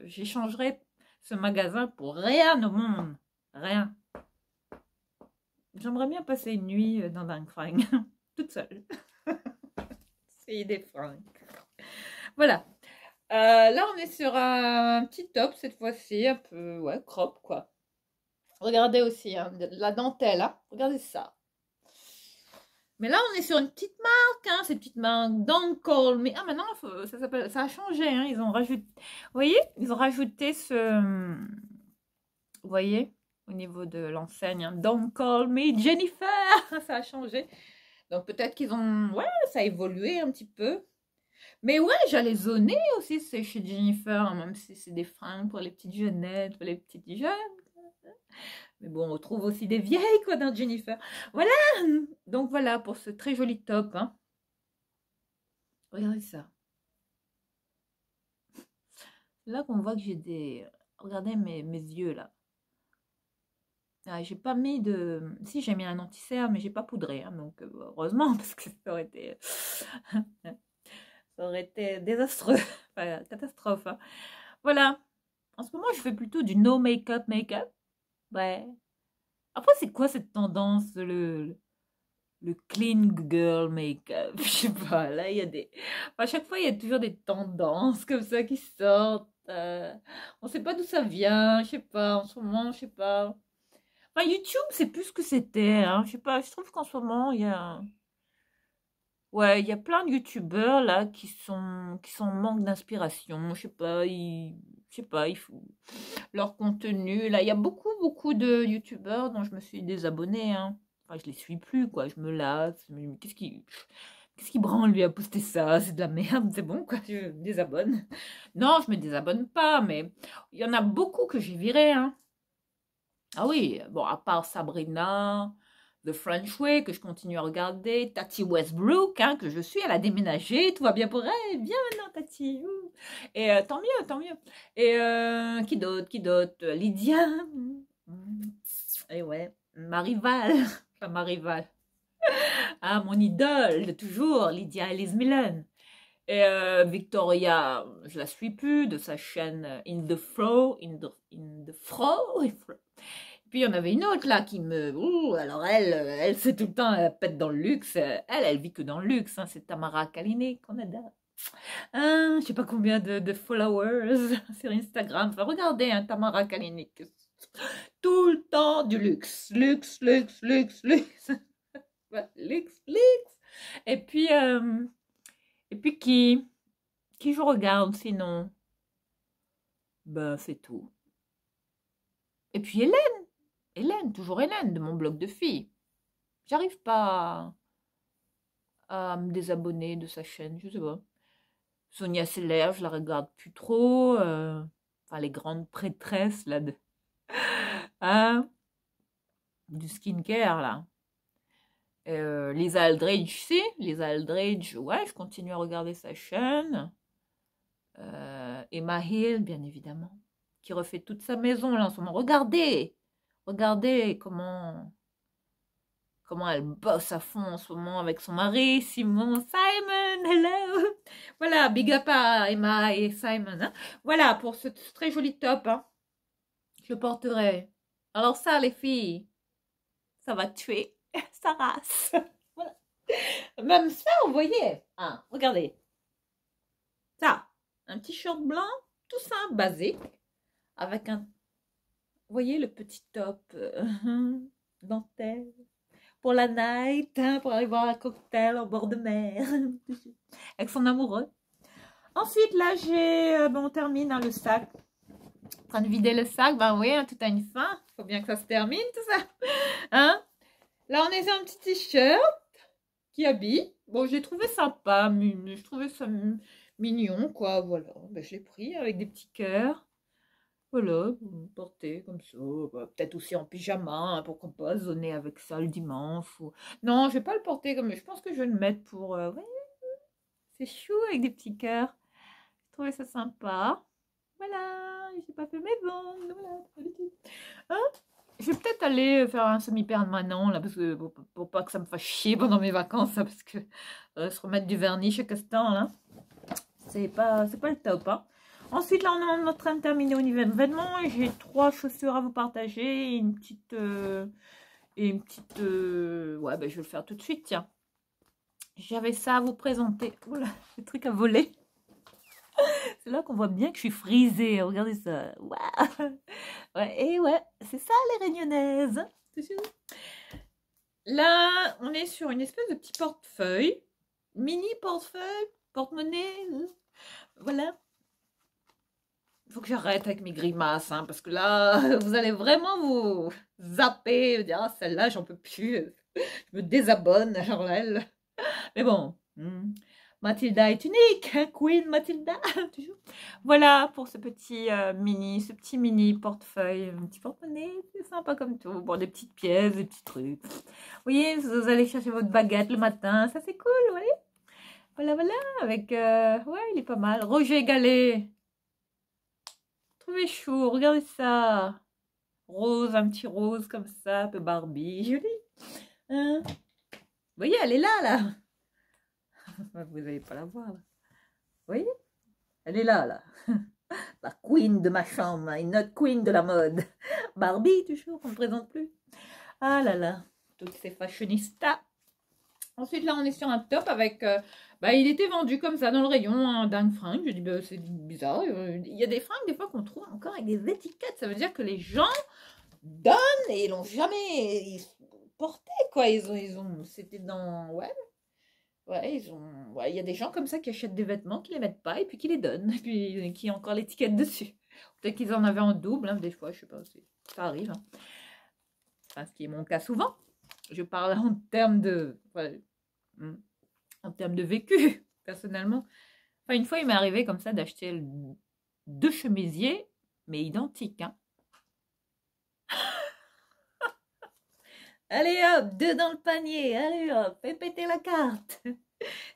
j'échangerais ce magasin pour rien au monde. Rien. J'aimerais bien passer une nuit dans Dang Frank, toute seule. C'est des fringues. Voilà. Là, on est sur un petit top cette fois-ci, un peu, ouais, crop, quoi. Regardez aussi, hein, de la dentelle, hein. Regardez ça. Mais là, on est sur une petite marque, hein, ces petites marques Don't Call Me. Ah, maintenant, ça a changé, hein. Ils ont rajouté, vous voyez, ils ont rajouté ce, vous voyez, au niveau de l'enseigne, hein, Don't Call Me Jennifer. Ça a changé. Donc, peut-être qu'ils ont, ouais, ça a évolué un petit peu. Mais ouais, j'allais zoner aussi, c'est chez Jennifer, hein, même si c'est des fringues pour les petites jeunettes, pour les petites jeunes. Mais bon, on retrouve aussi des vieilles, quoi, dans Jennifer. Voilà. Donc voilà, pour ce très joli top, hein. Regardez ça. Là qu'on voit que j'ai des... Regardez mes yeux, là. Ah, j'ai pas mis de... Si, j'ai mis un anti-cerne, mais j'ai pas poudré, hein, donc heureusement, parce que ça aurait été... ça aurait été désastreux. Enfin, catastrophe, hein. Voilà. En ce moment, je fais plutôt du no make-up, make-up. Ouais. Après, c'est quoi cette tendance, le clean girl make-up? Je sais pas, là, il y a des... Enfin, à chaque fois, il y a toujours des tendances comme ça qui sortent. On sait pas d'où ça vient, je sais pas, en ce moment, je sais pas. Enfin, YouTube, c'est plus ce que c'était, hein. Je sais pas, je trouve qu'en ce moment, il y a... Ouais, il y a plein de youtubeurs là qui sont en manque d'inspiration. Je sais pas, il faut leur contenu. Là, il y a beaucoup de youtubeurs dont je me suis désabonnée, hein. Enfin, je les suis plus, quoi. Je me lasse. Mais qu'est-ce qui branle lui à poster ça? C'est de la merde, c'est bon, quoi. Je me désabonne. Non, je me désabonne pas, mais il y en a beaucoup que j'ai viré, hein. Ah oui, bon, à part Sabrina, The French Way, que je continue à regarder, Tati Westbrook, hein, que je suis, elle a déménagé, tout va bien pour elle, bien maintenant, Tati. Ouh. Et tant mieux, tant mieux. Et qui d'autre? Lydia. Et ouais, ma rivale, enfin ma rivale. Ah, mon idole de toujours, Lydia Elise Millen. Et Victoria, je la suis plus, de sa chaîne In the Flow, in the Fro. Puis il y en avait une autre là qui me... Ouh, alors elle c'est tout le temps, elle pète dans le luxe. Elle vit que dans le luxe. Hein, c'est Tamara Kalinick qu'on adore. Je sais pas combien de followers sur Instagram. Enfin, regardez, hein, Tamara Kalinick. Tout le temps du luxe. Luxe, luxe, luxe, luxe. Luxe, luxe. Et puis qui je regarde sinon? Ben, c'est tout. Et puis Hélène, toujours Hélène, de mon blog de filles. J'arrive pas à me désabonner de sa chaîne, je sais pas. Sonia Seller, je la regarde plus trop. Enfin, les grandes prêtresses, là, hein, du skincare, là. Lisa Aldridge, si. Lisa Aldridge, ouais, je continue à regarder sa chaîne. Emma Hill, bien évidemment, qui refait toute sa maison, là, en ce moment. Regardez comment elle bosse à fond en ce moment avec son mari, Simon. Hello. Voilà, big up à Emma et Simon, hein. Voilà, pour ce très joli top, hein. Je le porterai. Alors ça, les filles, ça va tuer sa race. Voilà. Même ça, vous voyez, hein, regardez. Ça, un t-shirt blanc, tout simple, basique, avec un, vous voyez, le petit top dentelle. Pour la night, hein, pour aller boire un cocktail au bord de mer, avec son amoureux. Ensuite, là, on termine hein, le sac. En train de vider le sac, ben oui, hein, tout a une fin. Faut bien que ça se termine, tout ça. Hein? Là, on est sur un petit t-shirt qui habille. Bon, j'ai trouvé sympa, je trouvais ça mignon, quoi. Voilà, ben, je l'ai pris avec des petits cœurs. Voilà, porter comme ça, peut-être aussi en pyjama, hein, pourquoi pas zoner avec ça le dimanche. Non, je vais pas le porter comme... Je pense que je vais le mettre pour... ouais, C'est chou avec des petits cœurs. J'ai trouvé ça sympa. Voilà, j'ai pas fait mes ongles. Voilà, pas du tout. Hein, je vais peut-être aller faire un semi-permanent là, parce que pour pas que ça me fasse chier pendant mes vacances, là, parce que se remettre du vernis chaque instant là, c'est pas le top. Hein. Ensuite, là, on est en train de terminer au niveau vêtements. J'ai 3 chaussures à vous partager et une petite. Ouais, ben, je vais le faire tout de suite, tiens. J'avais ça à vous présenter. Oula, le truc à voler. C'est là qu'on voit bien que je suis frisée. Regardez ça. Waouh. Ouais, et ouais, c'est ça les Réunionnaises. Là, on est sur une espèce de petit portefeuille. Mini portefeuille, porte-monnaie. Voilà. Il faut que j'arrête avec mes grimaces, hein, parce que là, vous allez vraiment vous zapper, dire, ah, celle-là, j'en peux plus. Je me désabonne, genre elle. Mais bon, Mathilda est unique, hein, Queen Mathilda, toujours. Voilà pour ce petit mini portefeuille, un petit porte-monnaie, c'est sympa comme tout. Bon, des petites pièces, des petits trucs. Vous voyez, vous allez chercher votre baguette le matin, ça c'est cool, vous voyez. Voilà, voilà, avec, ouais, il est pas mal. Roger Gallet. Trouvez chou, regardez ça. Rose, un petit rose comme ça, un peu Barbie, joli. Hein, vous voyez, elle est là. Vous n'allez pas la voir, là. Vous voyez? Elle est là. La queen de ma chambre, une autre queen de la mode. Barbie, toujours, on ne présente plus. Ah là là, toutes ces fashionistas. Ensuite, là, on est sur un top avec... il était vendu comme ça dans le rayon, un dingue fringue. Je dis, bah, c'est bizarre. Il y a des fringues, des fois, qu'on trouve encore avec des étiquettes. Ça veut dire que les gens donnent et ils l'ont jamais porté, quoi. C'était dans... Ouais, il y a des gens comme ça qui achètent des vêtements, qui les mettent pas et puis qui les donnent, et puis qui ont encore l'étiquette dessus. Peut-être qu'ils en avaient en double, hein, des fois, je sais pas, ça arrive. Hein. Enfin, ce qui est mon cas souvent. Je parle en termes de, en termes de vécu, personnellement. Enfin, une fois, il m'est arrivé comme ça d'acheter 2 chemisiers, mais identiques. Hein. Allez hop, 2 dans le panier, allez hop, fais péter la carte.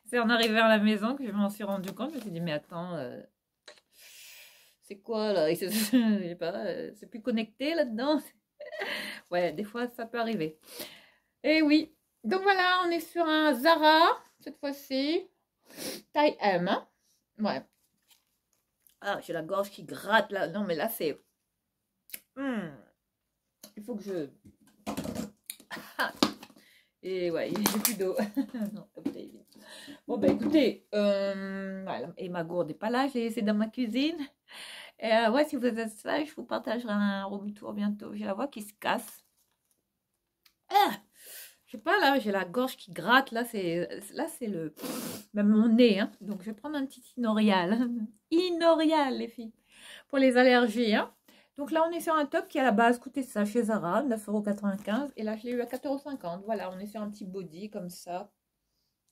C'est en arrivant à la maison que je m'en suis rendu compte. Je me suis dit, mais attends, c'est quoi là? C'est plus connecté là-dedans. Ouais, des fois, ça peut arriver. Et oui. Donc voilà, on est sur un Zara, cette fois-ci. Taille M. Hein. Ouais. Ah, j'ai la gorge qui gratte là. Non, mais là, c'est... Il faut que je... Et ouais, j'ai plus d'eau. Non, la bouteille est vide. Bon, ben écoutez, voilà. Et ma gourde n'est pas là, je l'ai laissée dans ma cuisine. Et ouais, si vous êtes là, je vous partagerai un room tour bientôt. J'ai la voix qui se casse. Ah, je sais pas, là, j'ai la gorge qui gratte. Là, c'est le... Même mon nez, hein. Donc, je vais prendre un petit Inorial. Inorial, les filles. Pour les allergies, hein. Donc là, on est sur un top qui, à la base, coûtait ça chez Zara, 9,95 €. Et là, je l'ai eu à 4,50 €. Voilà, on est sur un petit body comme ça.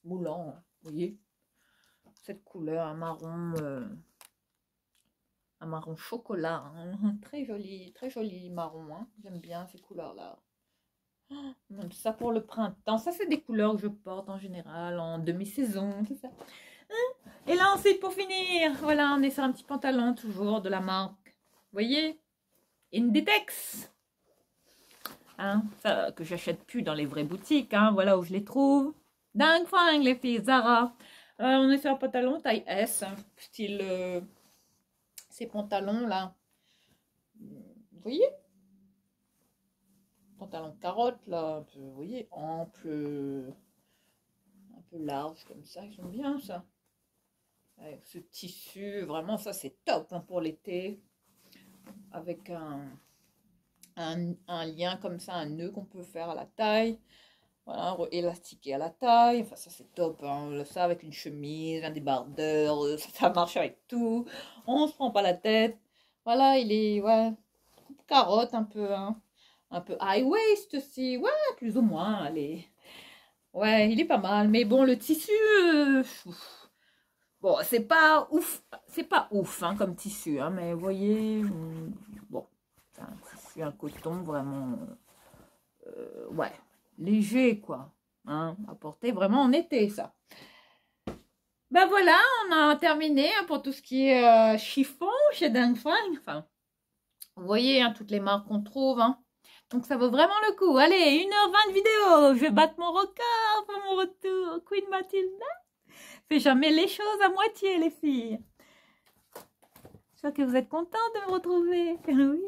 Moulant, hein. Vous voyez. Cette couleur, un marron chocolat. Hein. Très joli marron. Hein. J'aime bien ces couleurs-là. Même ça pour le printemps. Ça, c'est des couleurs que je porte en général en demi-saison, tout ça. Hein. Et là, ensuite, pour finir, voilà, on est sur un petit pantalon toujours de la marque. Vous voyez? Inditex. Hein, ça, que j'achète plus dans les vraies boutiques. Hein, voilà où je les trouve. Dingue fringue, les filles. Zara. On est sur un pantalon taille S. Hein, style... ces pantalons-là. Vous voyez? Pantalon carotte, là, un peu, vous voyez, ample, un peu large comme ça, ils sont bien ça. Avec ce tissu, vraiment ça c'est top hein, pour l'été. Avec un lien comme ça, un nœud qu'on peut faire à la taille. Voilà, élastiqué à la taille. Enfin ça c'est top. Hein. Ça avec une chemise, un débardeur, ça marche avec tout. On se prend pas la tête. Voilà, il est, ouais, carotte un peu, hein. Un peu high waist aussi, ouais, plus ou moins, allez. Ouais, il est pas mal, mais bon, le tissu, bon, c'est pas ouf, hein, comme tissu, hein, mais vous voyez, bon, c'est un tissu, un coton vraiment, ouais, léger, quoi, hein, à porter vraiment en été, ça. Ben voilà, on a terminé hein, pour tout ce qui est chiffon chez Dangfang. Enfin, vous voyez hein, toutes les marques qu'on trouve. Hein. Donc ça vaut vraiment le coup. Allez, 1h20 de vidéo. Je vais battre mon record pour mon retour. Queen Mathilda. Fais jamais les choses à moitié, les filles. J'espère que vous êtes contents de me retrouver. Oui.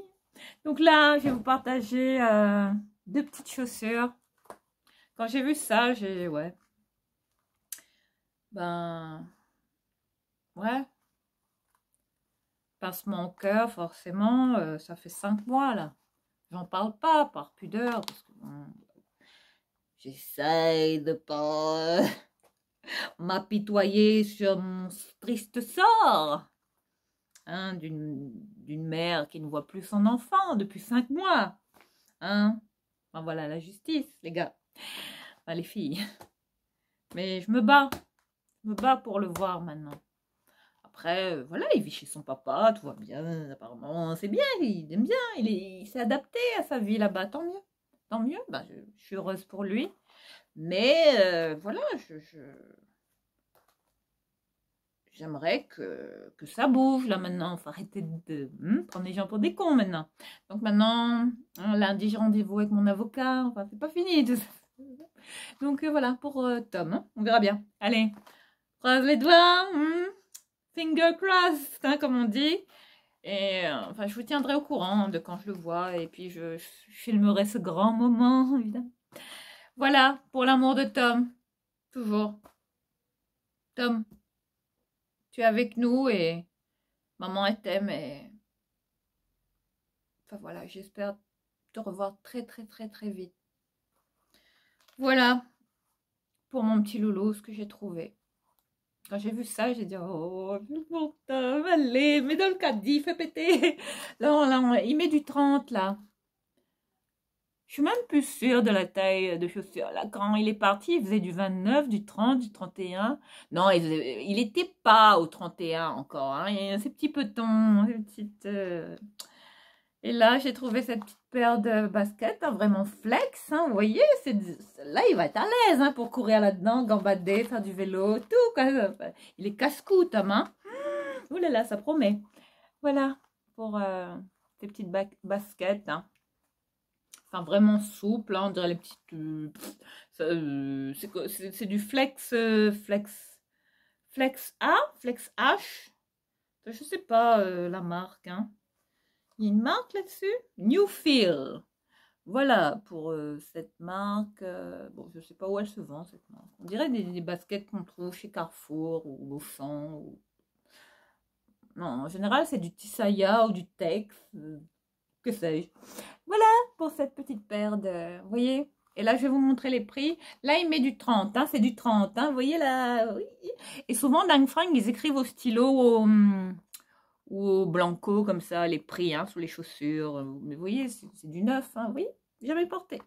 Donc là, je vais vous partager deux petites chaussures. Quand j'ai vu ça, j'ai... Ouais. Ben... Ouais. Pincement au cœur, forcément. Ça fait 5 mois, là. J'en parle pas, par pudeur. Parce que bon, j'essaye de pas m'apitoyer sur mon triste sort. Hein, d'une mère qui ne voit plus son enfant depuis 5 mois. Hein? Enfin, voilà la justice, les gars. Enfin, les filles. Mais je me bats. Je me bats pour le voir maintenant. Après, voilà, il vit chez son papa, tout va bien. Apparemment, c'est bien, il aime bien. Il s'est adapté à sa vie là-bas, tant mieux. Tant mieux, ben, je suis heureuse pour lui. Mais voilà, j'aimerais que ça bouge là maintenant. Faut arrêter de prendre les gens pour des cons maintenant. Donc maintenant, lundi, j'ai rendez-vous avec mon avocat. Enfin, c'est pas fini tout ça. Donc voilà pour Tom. Hein. On verra bien. Allez, croise les doigts. Finger crossed, hein, comme on dit. Et enfin, je vous tiendrai au courant de quand je le vois. Et puis, je filmerai ce grand moment, évidemment. Voilà, pour l'amour de Tom. Toujours. Tom, tu es avec nous et maman elle t'aime. Et... Enfin, voilà, j'espère te revoir très, très, très, très vite. Voilà, pour mon petit loulou, ce que j'ai trouvé. Quand j'ai vu ça, j'ai dit, oh, pour Tom, allez, mets dans le caddie, fais péter. Là, il met du 30, là. Je suis même plus sûre de la taille de chaussures. Là, quand il est parti, il faisait du 29, du 30, du 31. Non, il n'était pas au 31 encore. Hein. Il y a ces petits petons, ces petites... Et là, j'ai trouvé cette petite paire de baskets, hein, vraiment flex. Hein, vous voyez, là, il va être à l'aise hein, pour courir là-dedans, gambader, faire du vélo, tout. Quoi. Il est casse-cou, Tom. Hein. Ouh là là, ça promet. Voilà, pour ces petites baskets. Hein. Enfin, vraiment souple, hein, on dirait les petites... c'est du flex, flex A, flex H. Je sais pas la marque. Hein. Il y a une marque là-dessus. New Feel. Voilà, pour cette marque. Bon, je sais pas où elle se vend, cette marque. On dirait des baskets qu'on trouve chez Carrefour ou Auchan. Ou... Non, en général, c'est du Tisaya ou du Tex. Que sais-je. Voilà pour cette petite paire de... Vous voyez? Et là, je vais vous montrer les prix. Là, il met du 30, hein, c'est du 30. Hein, vous voyez là? Oui. Et souvent, dans Frank, ils écrivent au stylo ou au blanco, comme ça, les prix hein, sous les chaussures. Mais vous voyez, c'est du neuf. Hein, oui, jamais porté.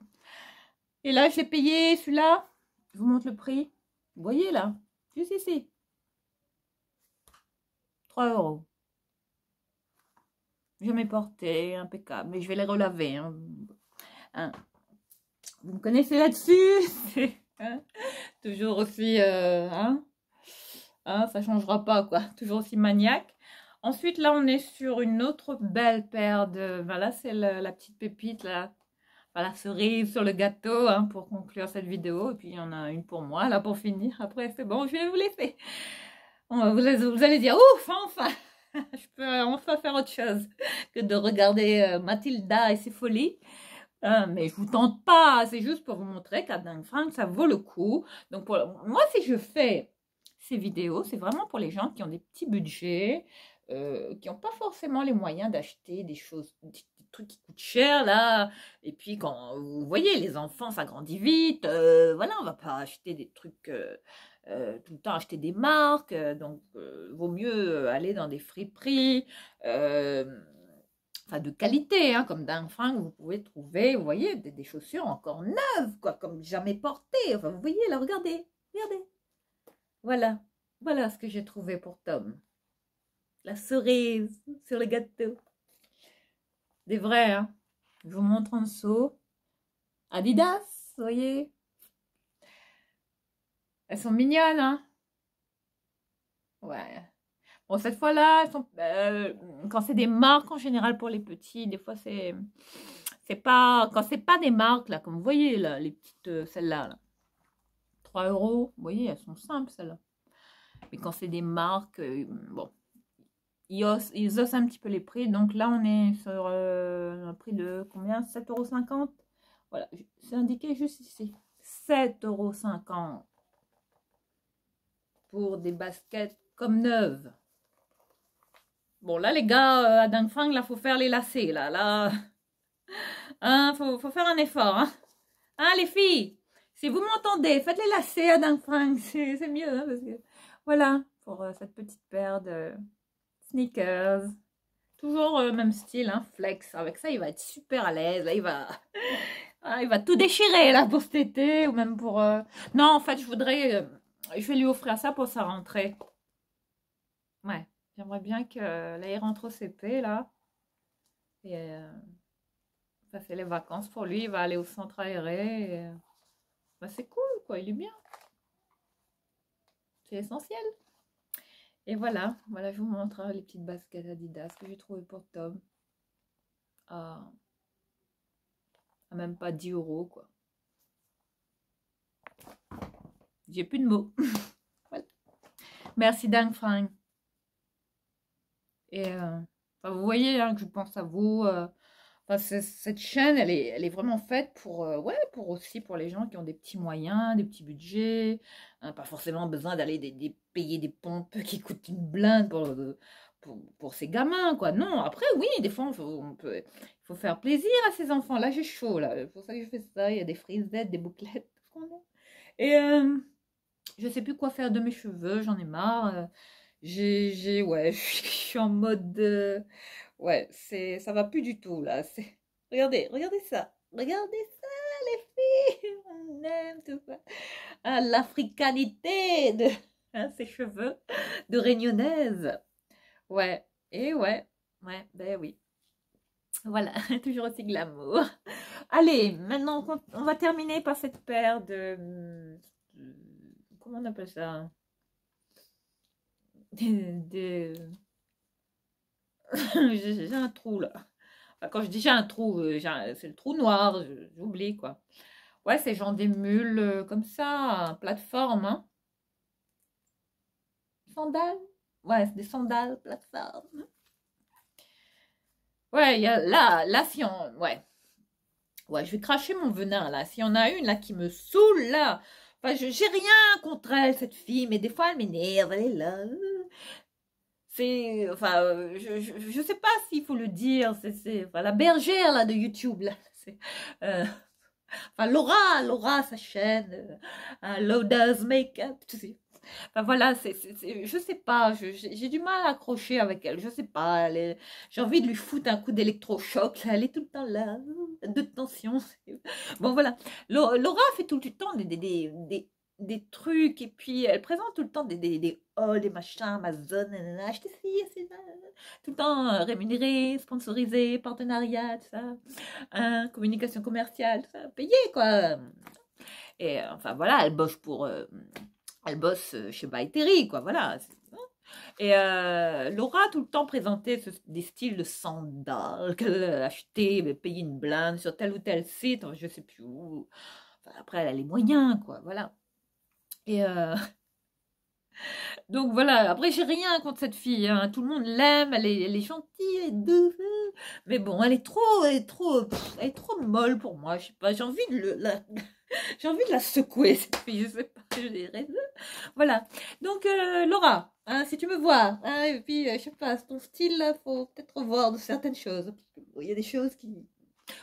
Et là, je l'ai payé, celui-là. Je vous montre le prix. Vous voyez là? Juste ici. 3 €. Jamais porté, impeccable. Mais je vais les relaver. Hein. Hein. Vous me connaissez là-dessus hein. Toujours aussi... hein, ça changera pas, quoi. Toujours aussi maniaque. Ensuite, là, on est sur une autre belle paire de... Voilà, c'est la petite pépite, là. Voilà, cerise sur le gâteau, hein, pour conclure cette vidéo. Et puis, il y en a une pour moi, là, pour finir. Après, c'est bon, je vais vous laisser. Vous allez dire, ouf, enfin je peux enfin faire autre chose que de regarder Mathilda et ses folies. Mais je vous tente pas, c'est juste pour vous montrer qu'à Dang Frank, ça vaut le coup. Donc, moi, si je fais ces vidéos, c'est vraiment pour les gens qui ont des petits budgets, qui n'ont pas forcément les moyens d'acheter des choses, des trucs qui coûtent cher, là. Et puis, quand vous voyez, les enfants, ça grandit vite. Voilà, on va pas acheter des trucs... tout le temps acheter des marques, donc vaut mieux aller dans des friperies, enfin de qualité, hein, comme Dang Frank, vous pouvez trouver, vous voyez, des chaussures encore neuves, quoi, comme jamais portées. Enfin, vous voyez, là, regardez, regardez. Voilà, voilà ce que j'ai trouvé pour Tom. La cerise sur le gâteau. Des vrais, hein. Je vous montre en dessous. Adidas, vous voyez. Elles sont mignonnes, hein. Ouais. Bon, cette fois-là, quand c'est des marques en général pour les petits, des fois c'est pas, quand c'est pas des marques là, comme vous voyez là, les petites, celles-là, là, 3 euros, vous voyez, elles sont simples celles-là. Mais quand c'est des marques, bon, ils osent un petit peu les prix. Donc là, on est sur un prix de combien? 7,50 €. Voilà, c'est indiqué juste ici. 7,50 € pour des baskets comme neuves. Bon, là, les gars, à Ding Fang, là, faut faire les lacets, là. Hein, faut faire un effort, hein. Hein, les filles, si vous m'entendez, faites les lacets à Ding Fang, c'est mieux, hein, parce que, voilà, pour cette petite paire de sneakers. Toujours même style, hein, flex. Avec ça, il va être super à l'aise. Là, il va tout déchirer, là, pour cet été, ou même pour... Non, en fait, je vais lui offrir ça pour sa rentrée. Ouais, j'aimerais bien que là, il rentre au CP, là. Et ça fait les vacances pour lui. Il va aller au centre aéré. Et, bah, c'est cool, quoi. Il est bien. C'est essentiel. Et voilà, je vous montre les petites baskets Adidas que j'ai trouvées pour Tom. À même pas 10 € quoi. J'ai plus de mots. Voilà. Merci Dang Frank. Et vous voyez hein, que je pense à vous. Cette chaîne, elle est vraiment faite pour, ouais, pour les gens qui ont des petits moyens, des petits budgets. Hein, pas forcément besoin d'aller payer des pompes qui coûtent une blinde pour ces gamins, quoi. Non, après, oui, des fois, il faut faire plaisir à ces enfants. Là, j'ai chaud, là. C'est pour ça que je fais ça. Il y a des frisettes, des bouclettes. Et je sais plus quoi faire de mes cheveux, j'en ai marre. Ouais, je suis en mode, ouais, ça va plus du tout là. Regardez ça, regardez ça, les filles, on aime tout ça. Ah, l'africanité de ces cheveux de réunionnaise. Ouais, et ouais, ben oui. Voilà, toujours aussi glamour. Allez, maintenant on va terminer par cette paire comment on appelle ça? Des- j'ai un trou là. Enfin, quand je dis j'ai un trou, c'est le trou noir, j'oublie quoi. Ouais, c'est genre des mules comme ça, plateforme, hein. Sandales? Ouais, c'est des sandales, plateforme. Ouais, là, si on. Ouais, je vais cracher mon venin là. S'il y en a une là qui me saoule là. Enfin, j'ai rien contre elle, cette fille, mais des fois elle m'énerve, elle est là. C'est, enfin, je sais pas s'il faut le dire, enfin, la bergère là de YouTube là. Euh, enfin, Laura, sa chaîne, Lauda's Makeup, tu sais. Enfin voilà, je sais pas, j'ai du mal à accrocher avec elle, je sais pas, j'ai envie de lui foutre un coup d'électrochoc, là, elle est tout le temps là, de tension. Bon voilà, Laura fait tout le temps des trucs, et puis elle présente tout le temps des hauls, des machins, Amazon, nanana, achetez ci, c'est ça, tout le temps rémunéré, sponsorisé, partenariat, tout ça, hein, communication commerciale, tout ça, payé quoi. Et enfin voilà, elle bosse chez By Terry, quoi, voilà. Et Laura a tout le temps présenté des styles de sandales qu'elle a acheté, payé une blinde sur tel ou tel site, je sais plus où. Enfin, après, elle a les moyens, quoi, voilà. Et donc voilà, après, j'ai rien contre cette fille, hein. Tout le monde l'aime, elle est gentille, elle est douce. Mais bon, elle est trop molle pour moi, je sais pas, j'ai envie j'ai envie de la secouer, cette fille, je sais pas, j'ai des raisons. Voilà. Donc, Laura, hein, si tu me vois, hein, et puis, je sais pas, ton style, là, faut peut-être revoir de certaines choses. Parce que, bon, il y a des choses qui...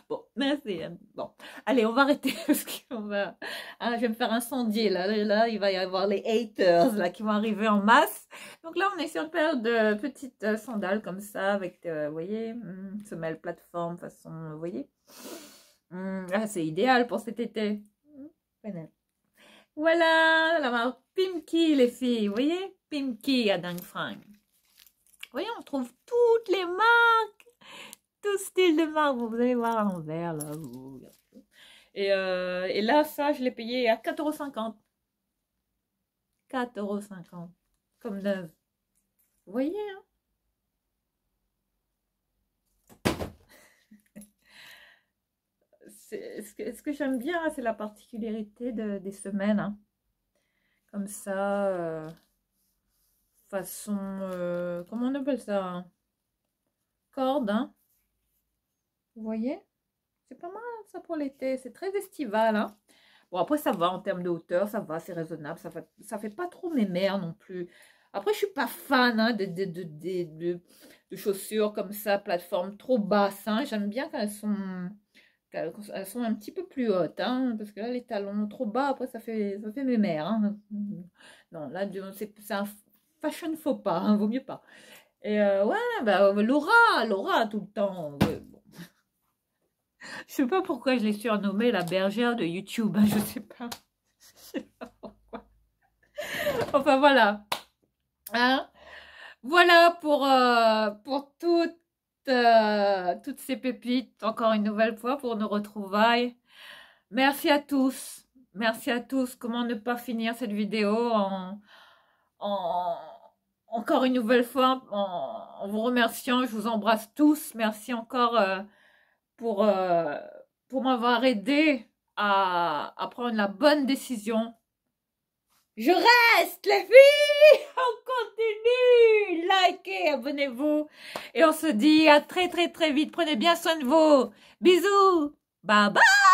Bon, mais c'est... bon, allez, on va arrêter parce qu'on va... hein, je vais me faire incendier, là, il va y avoir les haters, là, qui vont arriver en masse. Donc là, on est sur une paire de petites sandales comme ça, avec, vous voyez, semelle plateforme, façon, vous voyez. Ah, c'est idéal pour cet été. Voilà. Voilà, la marque Pimki, les filles. Vous voyez? Pimki à Dang Frank. Vous voyez, on trouve toutes les marques, tout style de marque. Vous allez voir à l'envers, là. Et là, ça, je l'ai payé à 4,50 €. 4,50 €. Comme neuf. Vous voyez, hein? Ce que j'aime bien, c'est la particularité des semaines, hein. Comme ça, façon, comment on appelle ça, hein? Corde, hein? Vous voyez? C'est pas mal ça pour l'été, c'est très estival, hein? Bon, après, ça va en termes de hauteur, ça va, c'est raisonnable, ça fait pas trop mémère non plus. Après, je suis pas fan, hein, de chaussures comme ça, plateforme trop basse, hein. J'aime bien quand elles sont un petit peu plus hautes, hein, parce que là, les talons trop bas, après, ça fait mémère, hein. Non, là, c'est un fashion faux pas, hein, vaut mieux pas. Et ouais, bah, Laura, tout le temps. Ouais, bon. Je sais pas pourquoi je l'ai surnommée la bergère de YouTube, hein, je sais pas. Je sais pas pourquoi. Enfin, voilà. Hein? Voilà pour toutes ces pépites, encore une nouvelle fois, pour nos retrouvailles. Merci à tous. Merci à tous. Comment ne pas finir cette vidéo en- encore une nouvelle fois en vous remerciant. Je vous embrasse tous. Merci encore pour, euh, pour m'avoir aidé à prendre la bonne décision. Je reste, les filles! On continue! Likez, abonnez-vous. Et on se dit à très très très vite. Prenez bien soin de vous. Bisous! Bye bye!